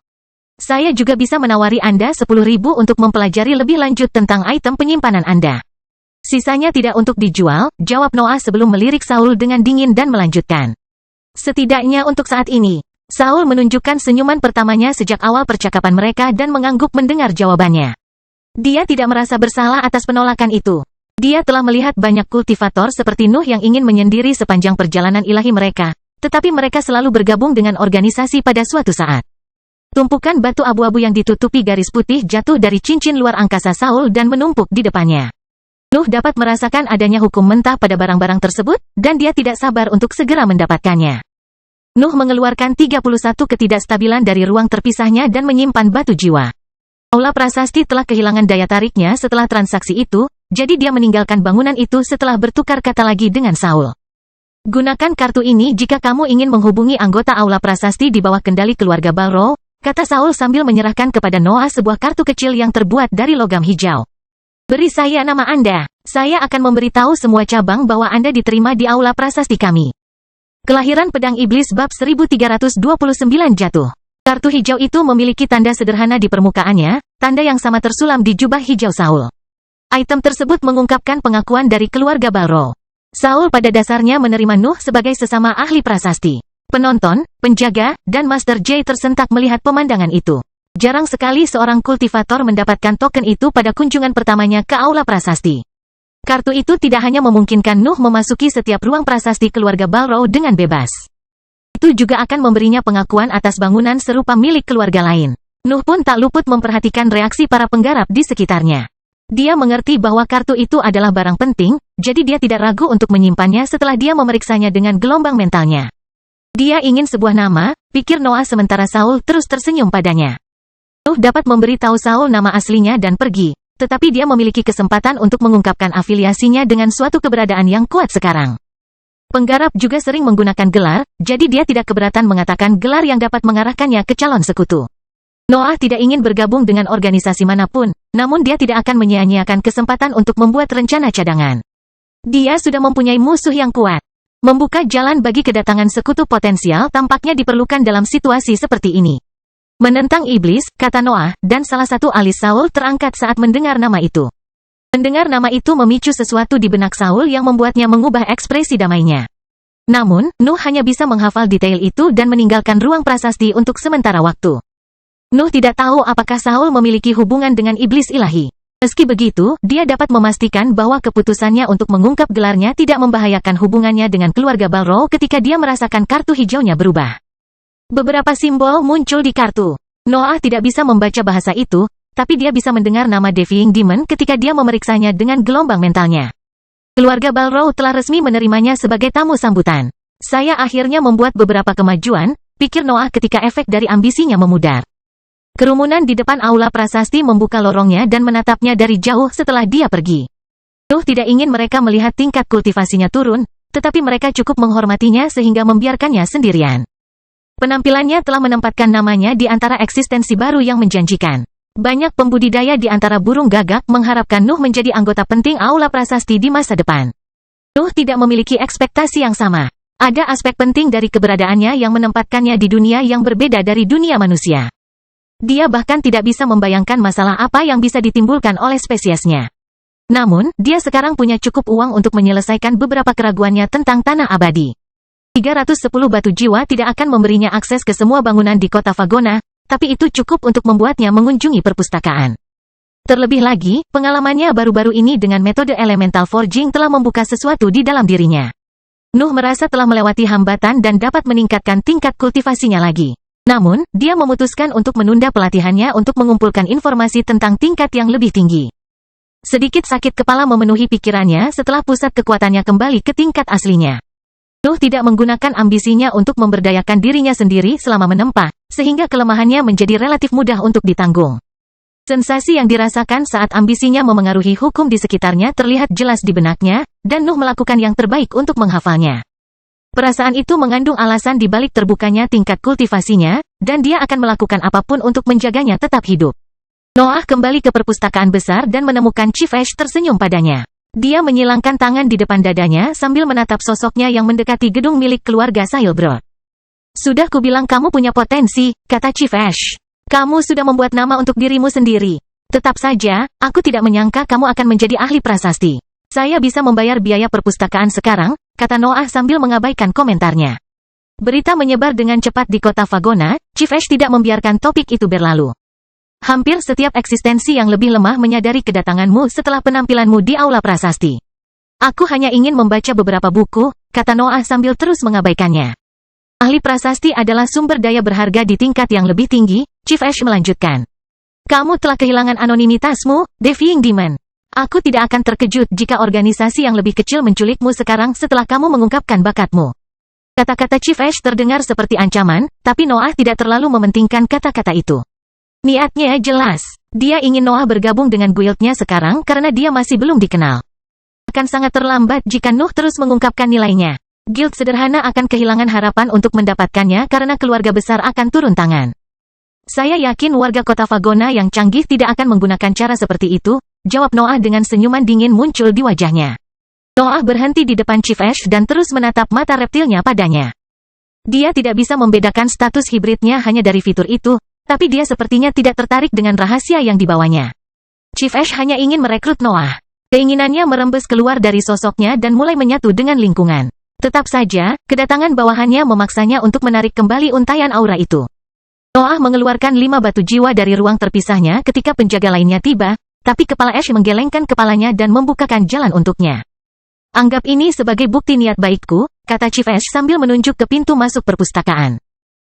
Saya juga bisa menawari Anda 10.000 untuk mempelajari lebih lanjut tentang item penyimpanan Anda. Sisanya tidak untuk dijual, jawab Noah sebelum melirik Saul dengan dingin dan melanjutkan. Setidaknya untuk saat ini. Saul menunjukkan senyuman pertamanya sejak awal percakapan mereka dan mengangguk mendengar jawabannya. Dia tidak merasa bersalah atas penolakan itu. Dia telah melihat banyak kultivator seperti Nuh yang ingin menyendiri sepanjang perjalanan ilahi mereka, tetapi mereka selalu bergabung dengan organisasi pada suatu saat. Tumpukan batu abu-abu yang ditutupi garis putih jatuh dari cincin luar angkasa Saul dan menumpuk di depannya. Nuh dapat merasakan adanya hukum mentah pada barang-barang tersebut, dan dia tidak sabar untuk segera mendapatkannya. Nuh mengeluarkan 31 ketidakstabilan dari ruang terpisahnya dan menyimpan batu jiwa. Aula Prasasti telah kehilangan daya tariknya setelah transaksi itu, jadi dia meninggalkan bangunan itu setelah bertukar kata lagi dengan Saul. Gunakan kartu ini jika kamu ingin menghubungi anggota Aula Prasasti di bawah kendali keluarga Balrog, kata Saul sambil menyerahkan kepada Noah sebuah kartu kecil yang terbuat dari logam hijau. Beri saya nama Anda. Saya akan memberitahu semua cabang bahwa Anda diterima di Aula Prasasti kami. Kelahiran Pedang Iblis bab 1329 jatuh. Kartu hijau itu memiliki tanda sederhana di permukaannya, tanda yang sama tersulam di jubah hijau Saul. Item tersebut mengungkapkan pengakuan dari keluarga Balrog. Saul pada dasarnya menerima Nuh sebagai sesama ahli prasasti. Penonton, penjaga, dan Master J tersentak melihat pemandangan itu. Jarang sekali seorang kultivator mendapatkan token itu pada kunjungan pertamanya ke Aula Prasasti. Kartu itu tidak hanya memungkinkan Nuh memasuki setiap ruang prasasti keluarga Balrog dengan bebas. Itu juga akan memberinya pengakuan atas bangunan serupa milik keluarga lain. Nuh pun tak luput memperhatikan reaksi para penggarap di sekitarnya. Dia mengerti bahwa kartu itu adalah barang penting, jadi dia tidak ragu untuk menyimpannya setelah dia memeriksanya dengan gelombang mentalnya. Dia ingin sebuah nama, pikir Noah sementara Saul terus tersenyum padanya. Nuh dapat memberi tahu Saul nama aslinya dan pergi, tetapi dia memiliki kesempatan untuk mengungkapkan afiliasinya dengan suatu keberadaan yang kuat sekarang. Penggarap juga sering menggunakan gelar, jadi dia tidak keberatan mengatakan gelar yang dapat mengarahkannya ke calon sekutu. Noah tidak ingin bergabung dengan organisasi manapun, namun dia tidak akan menyia-nyiakan kesempatan untuk membuat rencana cadangan. Dia sudah mempunyai musuh yang kuat. Membuka jalan bagi kedatangan sekutu potensial tampaknya diperlukan dalam situasi seperti ini. Menentang iblis, kata Noah, dan salah satu alis Saul terangkat saat mendengar nama itu. Mendengar nama itu memicu sesuatu di benak Saul yang membuatnya mengubah ekspresi damainya. Namun, Nuh hanya bisa menghafal detail itu dan meninggalkan ruang prasasti untuk sementara waktu. Nuh tidak tahu apakah Saul memiliki hubungan dengan iblis ilahi. Meski begitu, dia dapat memastikan bahwa keputusannya untuk mengungkap gelarnya tidak membahayakan hubungannya dengan keluarga Balrog ketika dia merasakan kartu hijaunya berubah. Beberapa simbol muncul di kartu. Noah tidak bisa membaca bahasa itu, tapi dia bisa mendengar nama Defying Demon ketika dia memeriksanya dengan gelombang mentalnya. Keluarga Balrog telah resmi menerimanya sebagai tamu sambutan. Saya akhirnya membuat beberapa kemajuan, pikir Noah ketika efek dari ambisinya memudar. Kerumunan di depan Aula Prasasti membuka lorongnya dan menatapnya dari jauh setelah dia pergi. Nuh tidak ingin mereka melihat tingkat kultivasinya turun, tetapi mereka cukup menghormatinya sehingga membiarkannya sendirian. Penampilannya telah menempatkan namanya di antara eksistensi baru yang menjanjikan. Banyak pembudidaya di antara burung gagak mengharapkan Nuh menjadi anggota penting Aula Prasasti di masa depan. Nuh tidak memiliki ekspektasi yang sama. Ada aspek penting dari keberadaannya yang menempatkannya di dunia yang berbeda dari dunia manusia. Dia bahkan tidak bisa membayangkan masalah apa yang bisa ditimbulkan oleh spesiesnya. Namun, dia sekarang punya cukup uang untuk menyelesaikan beberapa keraguannya tentang tanah abadi. 310 batu jiwa tidak akan memberinya akses ke semua bangunan di kota Fagona, tapi itu cukup untuk membuatnya mengunjungi perpustakaan. Terlebih lagi, pengalamannya baru-baru ini dengan metode elemental forging telah membuka sesuatu di dalam dirinya. Nuh merasa telah melewati hambatan dan dapat meningkatkan tingkat kultivasinya lagi. Namun, dia memutuskan untuk menunda pelatihannya untuk mengumpulkan informasi tentang tingkat yang lebih tinggi. Sedikit sakit kepala memenuhi pikirannya setelah pusat kekuatannya kembali ke tingkat aslinya. Nuh tidak menggunakan ambisinya untuk memberdayakan dirinya sendiri selama menempa, sehingga kelemahannya menjadi relatif mudah untuk ditanggung. Sensasi yang dirasakan saat ambisinya memengaruhi hukum di sekitarnya terlihat jelas di benaknya, dan Nuh melakukan yang terbaik untuk menghafalnya. Perasaan itu mengandung alasan di balik terbukanya tingkat kultivasinya, dan dia akan melakukan apapun untuk menjaganya tetap hidup. Noah kembali ke perpustakaan besar dan menemukan Chief Ash tersenyum padanya. Dia menyilangkan tangan di depan dadanya sambil menatap sosoknya yang mendekati gedung milik keluarga Sailbrod. Sudah kubilang kamu punya potensi, kata Chief Ash. Kamu sudah membuat nama untuk dirimu sendiri. Tetap saja, aku tidak menyangka kamu akan menjadi ahli prasasti. Saya bisa membayar biaya perpustakaan sekarang, kata Noah sambil mengabaikan komentarnya. Berita menyebar dengan cepat di kota Fagona, Chief Ash tidak membiarkan topik itu berlalu. Hampir setiap eksistensi yang lebih lemah menyadari kedatanganmu setelah penampilanmu di aula prasasti. Aku hanya ingin membaca beberapa buku, kata Noah sambil terus mengabaikannya. Ahli prasasti adalah sumber daya berharga di tingkat yang lebih tinggi, Chief Ash melanjutkan. Kamu telah kehilangan anonimitasmu, Defying Demon. Aku tidak akan terkejut jika organisasi yang lebih kecil menculikmu sekarang setelah kamu mengungkapkan bakatmu. Kata-kata Chief Ash terdengar seperti ancaman, tapi Noah tidak terlalu mementingkan kata-kata itu. Niatnya jelas. Dia ingin Noah bergabung dengan guildnya sekarang karena dia masih belum dikenal. Akan sangat terlambat jika Nuh terus mengungkapkan nilainya. Guild sederhana akan kehilangan harapan untuk mendapatkannya karena keluarga besar akan turun tangan. Saya yakin warga kota Fagona yang canggih tidak akan menggunakan cara seperti itu, jawab Noah dengan senyuman dingin muncul di wajahnya. Noah berhenti di depan Chief Ash dan terus menatap mata reptilnya padanya. Dia tidak bisa membedakan status hibridnya hanya dari fitur itu, tapi dia sepertinya tidak tertarik dengan rahasia yang dibawanya. Chief Ash hanya ingin merekrut Noah. Keinginannya merembes keluar dari sosoknya dan mulai menyatu dengan lingkungan. Tetap saja, kedatangan bawahannya memaksanya untuk menarik kembali untaian aura itu. Noah mengeluarkan 5 batu jiwa dari ruang terpisahnya ketika penjaga lainnya tiba, tapi kepala Ash menggelengkan kepalanya dan membukakan jalan untuknya. Anggap ini sebagai bukti niat baikku, kata Chief Ash sambil menunjuk ke pintu masuk perpustakaan.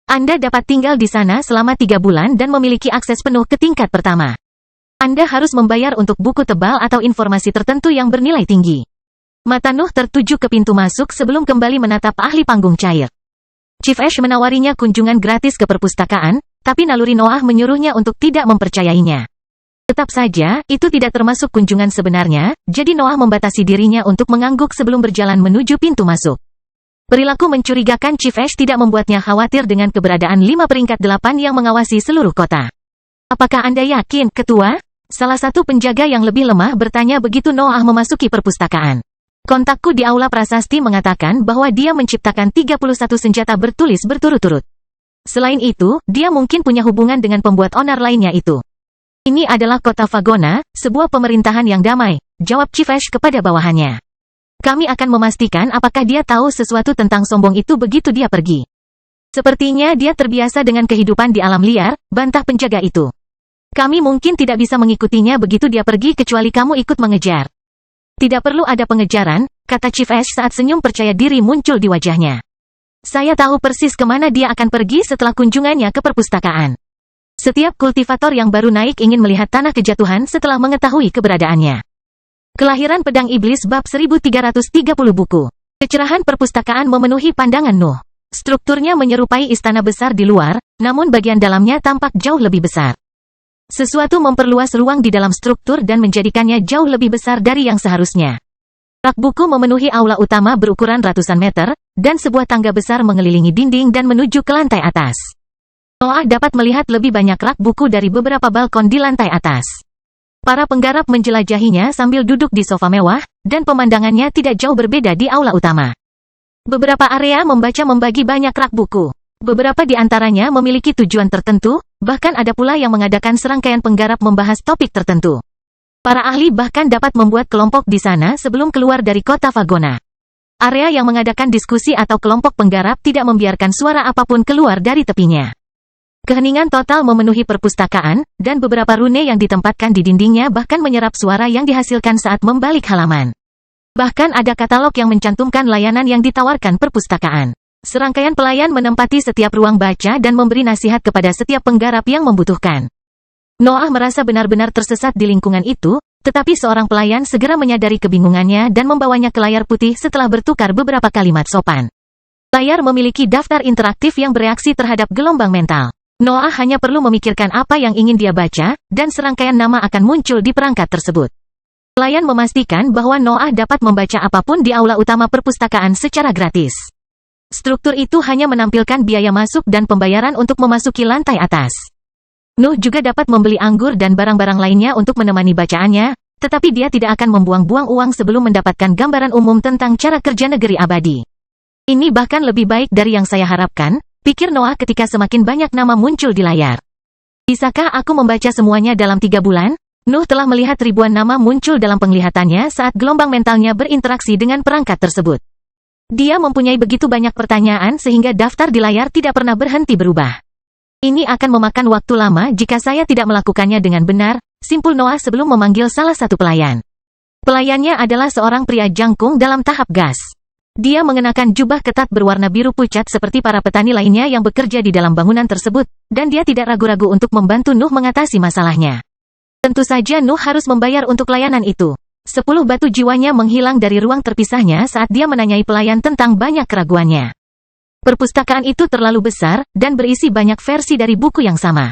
Anda dapat tinggal di sana selama 3 bulan dan memiliki akses penuh ke tingkat pertama. Anda harus membayar untuk buku tebal atau informasi tertentu yang bernilai tinggi. Mata Nuh tertuju ke pintu masuk sebelum kembali menatap ahli panggung cair. Chief Ash menawarinya kunjungan gratis ke perpustakaan, tapi naluri Noah menyuruhnya untuk tidak mempercayainya. Tetap saja, itu tidak termasuk kunjungan sebenarnya, jadi Noah membatasi dirinya untuk mengangguk sebelum berjalan menuju pintu masuk. Perilaku mencurigakan Chief Ash tidak membuatnya khawatir dengan keberadaan 5 peringkat 8 yang mengawasi seluruh kota. Apakah Anda yakin, Ketua? Salah satu penjaga yang lebih lemah bertanya begitu Noah memasuki perpustakaan. Kontakku di aula prasasti mengatakan bahwa dia menciptakan 31 senjata bertulis berturut-turut. Selain itu, dia mungkin punya hubungan dengan pembuat onar lainnya itu. Ini adalah kota Fagona, sebuah pemerintahan yang damai, jawab Chief Ash kepada bawahannya. Kami akan memastikan apakah dia tahu sesuatu tentang sombong itu begitu dia pergi. Sepertinya dia terbiasa dengan kehidupan di alam liar, bantah penjaga itu. Kami mungkin tidak bisa mengikutinya begitu dia pergi kecuali kamu ikut mengejar. Tidak perlu ada pengejaran, kata Chief Ash saat senyum percaya diri muncul di wajahnya. Saya tahu persis kemana dia akan pergi setelah kunjungannya ke perpustakaan. Setiap kultivator yang baru naik ingin melihat tanah kejatuhan setelah mengetahui keberadaannya. Kelahiran Pedang Iblis bab 1330 buku. Kecerahan perpustakaan memenuhi pandangan Nuh. Strukturnya menyerupai istana besar di luar, namun bagian dalamnya tampak jauh lebih besar. Sesuatu memperluas ruang di dalam struktur dan menjadikannya jauh lebih besar dari yang seharusnya. Rak buku memenuhi aula utama berukuran ratusan meter, dan sebuah tangga besar mengelilingi dinding dan menuju ke lantai atas. Noah dapat melihat lebih banyak rak buku dari beberapa balkon di lantai atas. Para penggarap menjelajahinya sambil duduk di sofa mewah, dan pemandangannya tidak jauh berbeda di aula utama. Beberapa area membaca membagi banyak rak buku. Beberapa di antaranya memiliki tujuan tertentu, bahkan ada pula yang mengadakan serangkaian penggarap membahas topik tertentu. Para ahli bahkan dapat membuat kelompok di sana sebelum keluar dari kota Fagona. Area yang mengadakan diskusi atau kelompok penggarap tidak membiarkan suara apapun keluar dari tepinya. Keheningan total memenuhi perpustakaan, dan beberapa rune yang ditempatkan di dindingnya bahkan menyerap suara yang dihasilkan saat membalik halaman. Bahkan ada katalog yang mencantumkan layanan yang ditawarkan perpustakaan. Serangkaian pelayan menempati setiap ruang baca dan memberi nasihat kepada setiap penggarap yang membutuhkan. Noah merasa benar-benar tersesat di lingkungan itu, tetapi seorang pelayan segera menyadari kebingungannya dan membawanya ke layar putih setelah bertukar beberapa kalimat sopan. Layar memiliki daftar interaktif yang bereaksi terhadap gelombang mental. Noah hanya perlu memikirkan apa yang ingin dia baca, dan serangkaian nama akan muncul di perangkat tersebut. Pelayan memastikan bahwa Noah dapat membaca apapun di aula utama perpustakaan secara gratis. Struktur itu hanya menampilkan biaya masuk dan pembayaran untuk memasuki lantai atas. Nuh juga dapat membeli anggur dan barang-barang lainnya untuk menemani bacaannya, tetapi dia tidak akan membuang-buang uang sebelum mendapatkan gambaran umum tentang cara kerja negeri abadi. Ini bahkan lebih baik dari yang saya harapkan, pikir Noah ketika semakin banyak nama muncul di layar. Bisakah aku membaca semuanya dalam 3 bulan? Nuh telah melihat ribuan nama muncul dalam penglihatannya saat gelombang mentalnya berinteraksi dengan perangkat tersebut. Dia mempunyai begitu banyak pertanyaan sehingga daftar di layar tidak pernah berhenti berubah. Ini akan memakan waktu lama jika saya tidak melakukannya dengan benar, simpul Noah sebelum memanggil salah satu pelayan. Pelayannya adalah seorang pria jangkung dalam tahap gas. Dia mengenakan jubah ketat berwarna biru pucat seperti para petani lainnya yang bekerja di dalam bangunan tersebut, dan dia tidak ragu-ragu untuk membantu Nuh mengatasi masalahnya. Tentu saja Nuh harus membayar untuk layanan itu. 10 batu jiwanya menghilang dari ruang terpisahnya saat dia menanyai pelayan tentang banyak keraguannya. Perpustakaan itu terlalu besar, dan berisi banyak versi dari buku yang sama.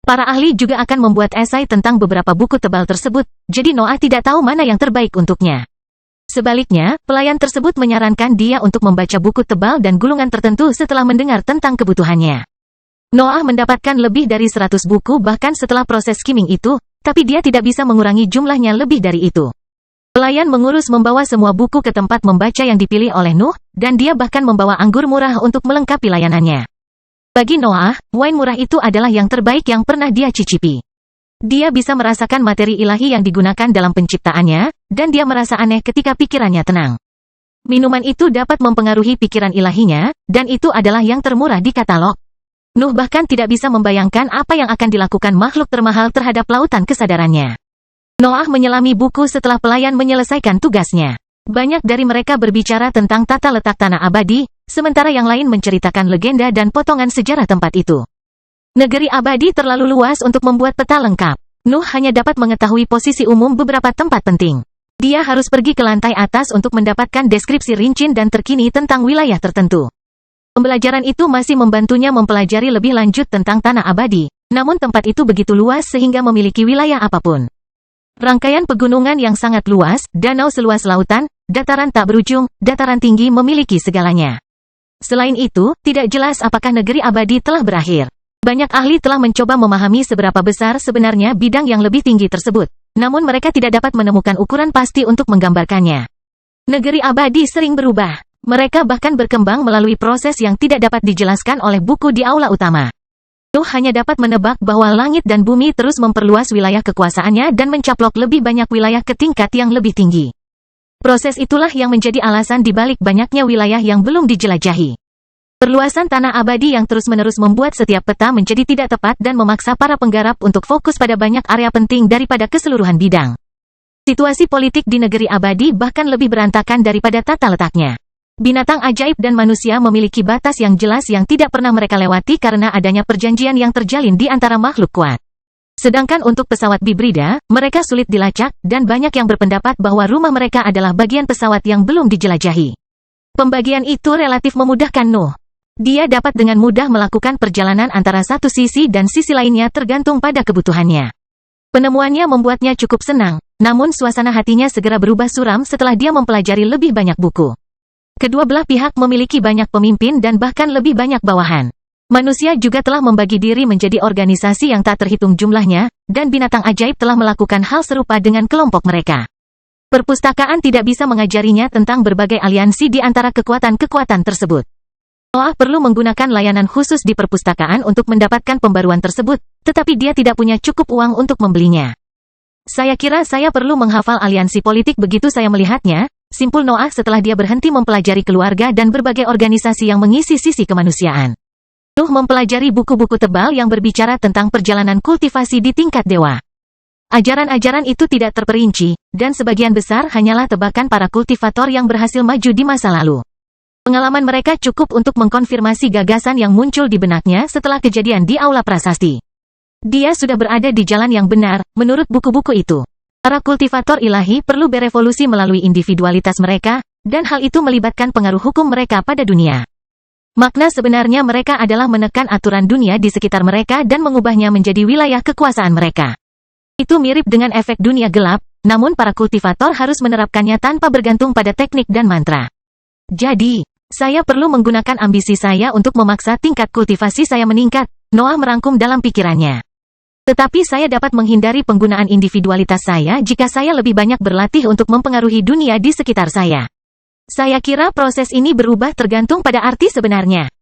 Para ahli juga akan membuat esai tentang beberapa buku tebal tersebut, jadi Noah tidak tahu mana yang terbaik untuknya. Sebaliknya, pelayan tersebut menyarankan dia untuk membaca buku tebal dan gulungan tertentu setelah mendengar tentang kebutuhannya. Noah mendapatkan lebih dari 100 buku bahkan setelah proses skimming itu, tapi dia tidak bisa mengurangi jumlahnya lebih dari itu. Pelayan mengurus membawa semua buku ke tempat membaca yang dipilih oleh Nuh, dan dia bahkan membawa anggur murah untuk melengkapi layanannya. Bagi Noah, wine murah itu adalah yang terbaik yang pernah dia cicipi. Dia bisa merasakan materi ilahi yang digunakan dalam penciptaannya, dan dia merasa aneh ketika pikirannya tenang. Minuman itu dapat mempengaruhi pikiran ilahinya, dan itu adalah yang termurah di katalog. Nuh bahkan tidak bisa membayangkan apa yang akan dilakukan makhluk termahal terhadap lautan kesadarannya. Noah menyelami buku setelah pelayan menyelesaikan tugasnya. Banyak dari mereka berbicara tentang tata letak tanah abadi, sementara yang lain menceritakan legenda dan potongan sejarah tempat itu. Negeri abadi terlalu luas untuk membuat peta lengkap. Nuh hanya dapat mengetahui posisi umum beberapa tempat penting. Dia harus pergi ke lantai atas untuk mendapatkan deskripsi rinci dan terkini tentang wilayah tertentu. Pembelajaran itu masih membantunya mempelajari lebih lanjut tentang tanah abadi, namun tempat itu begitu luas sehingga memiliki wilayah apapun. Rangkaian pegunungan yang sangat luas, danau seluas lautan, dataran tak berujung, dataran tinggi memiliki segalanya. Selain itu, tidak jelas apakah negeri abadi telah berakhir. Banyak ahli telah mencoba memahami seberapa besar sebenarnya bidang yang lebih tinggi tersebut, namun mereka tidak dapat menemukan ukuran pasti untuk menggambarkannya. Negeri abadi sering berubah. Mereka bahkan berkembang melalui proses yang tidak dapat dijelaskan oleh buku di aula utama. Nuh hanya dapat menebak bahwa langit dan bumi terus memperluas wilayah kekuasaannya dan mencaplok lebih banyak wilayah ke tingkat yang lebih tinggi. Proses itulah yang menjadi alasan dibalik banyaknya wilayah yang belum dijelajahi. Perluasan tanah abadi yang terus-menerus membuat setiap peta menjadi tidak tepat dan memaksa para penggarap untuk fokus pada banyak area penting daripada keseluruhan bidang. Situasi politik di negeri abadi bahkan lebih berantakan daripada tata letaknya. Binatang ajaib dan manusia memiliki batas yang jelas yang tidak pernah mereka lewati karena adanya perjanjian yang terjalin di antara makhluk kuat. Sedangkan untuk pesawat bibrida, mereka sulit dilacak, dan banyak yang berpendapat bahwa rumah mereka adalah bagian pesawat yang belum dijelajahi. Pembagian itu relatif memudahkan Nuh. Dia dapat dengan mudah melakukan perjalanan antara satu sisi dan sisi lainnya tergantung pada kebutuhannya. Penemuannya membuatnya cukup senang, namun suasana hatinya segera berubah suram setelah dia mempelajari lebih banyak buku. Kedua belah pihak memiliki banyak pemimpin dan bahkan lebih banyak bawahan. Manusia juga telah membagi diri menjadi organisasi yang tak terhitung jumlahnya, dan binatang ajaib telah melakukan hal serupa dengan kelompok mereka. Perpustakaan tidak bisa mengajarinya tentang berbagai aliansi di antara kekuatan-kekuatan tersebut. Noah perlu menggunakan layanan khusus di perpustakaan untuk mendapatkan pembaruan tersebut, tetapi dia tidak punya cukup uang untuk membelinya. Saya kira saya perlu menghafal aliansi politik begitu saya melihatnya, simpul Noah setelah dia berhenti mempelajari keluarga dan berbagai organisasi yang mengisi sisi kemanusiaan. Nuh mempelajari buku-buku tebal yang berbicara tentang perjalanan kultivasi di tingkat dewa. Ajaran-ajaran itu tidak terperinci, dan sebagian besar hanyalah tebakan para kultivator yang berhasil maju di masa lalu. Pengalaman mereka cukup untuk mengkonfirmasi gagasan yang muncul di benaknya setelah kejadian di Aula Prasasti. Dia sudah berada di jalan yang benar, menurut buku-buku itu. Para kultivator ilahi perlu berevolusi melalui individualitas mereka, dan hal itu melibatkan pengaruh hukum mereka pada dunia. Makna sebenarnya mereka adalah menekan aturan dunia di sekitar mereka dan mengubahnya menjadi wilayah kekuasaan mereka. Itu mirip dengan efek dunia gelap, namun para kultivator harus menerapkannya tanpa bergantung pada teknik dan mantra. Jadi, saya perlu menggunakan ambisi saya untuk memaksa tingkat kultivasi saya meningkat, Noah merangkum dalam pikirannya. Tetapi saya dapat menghindari penggunaan individualitas saya jika saya lebih banyak berlatih untuk mempengaruhi dunia di sekitar saya. Saya kira proses ini berubah tergantung pada arti sebenarnya.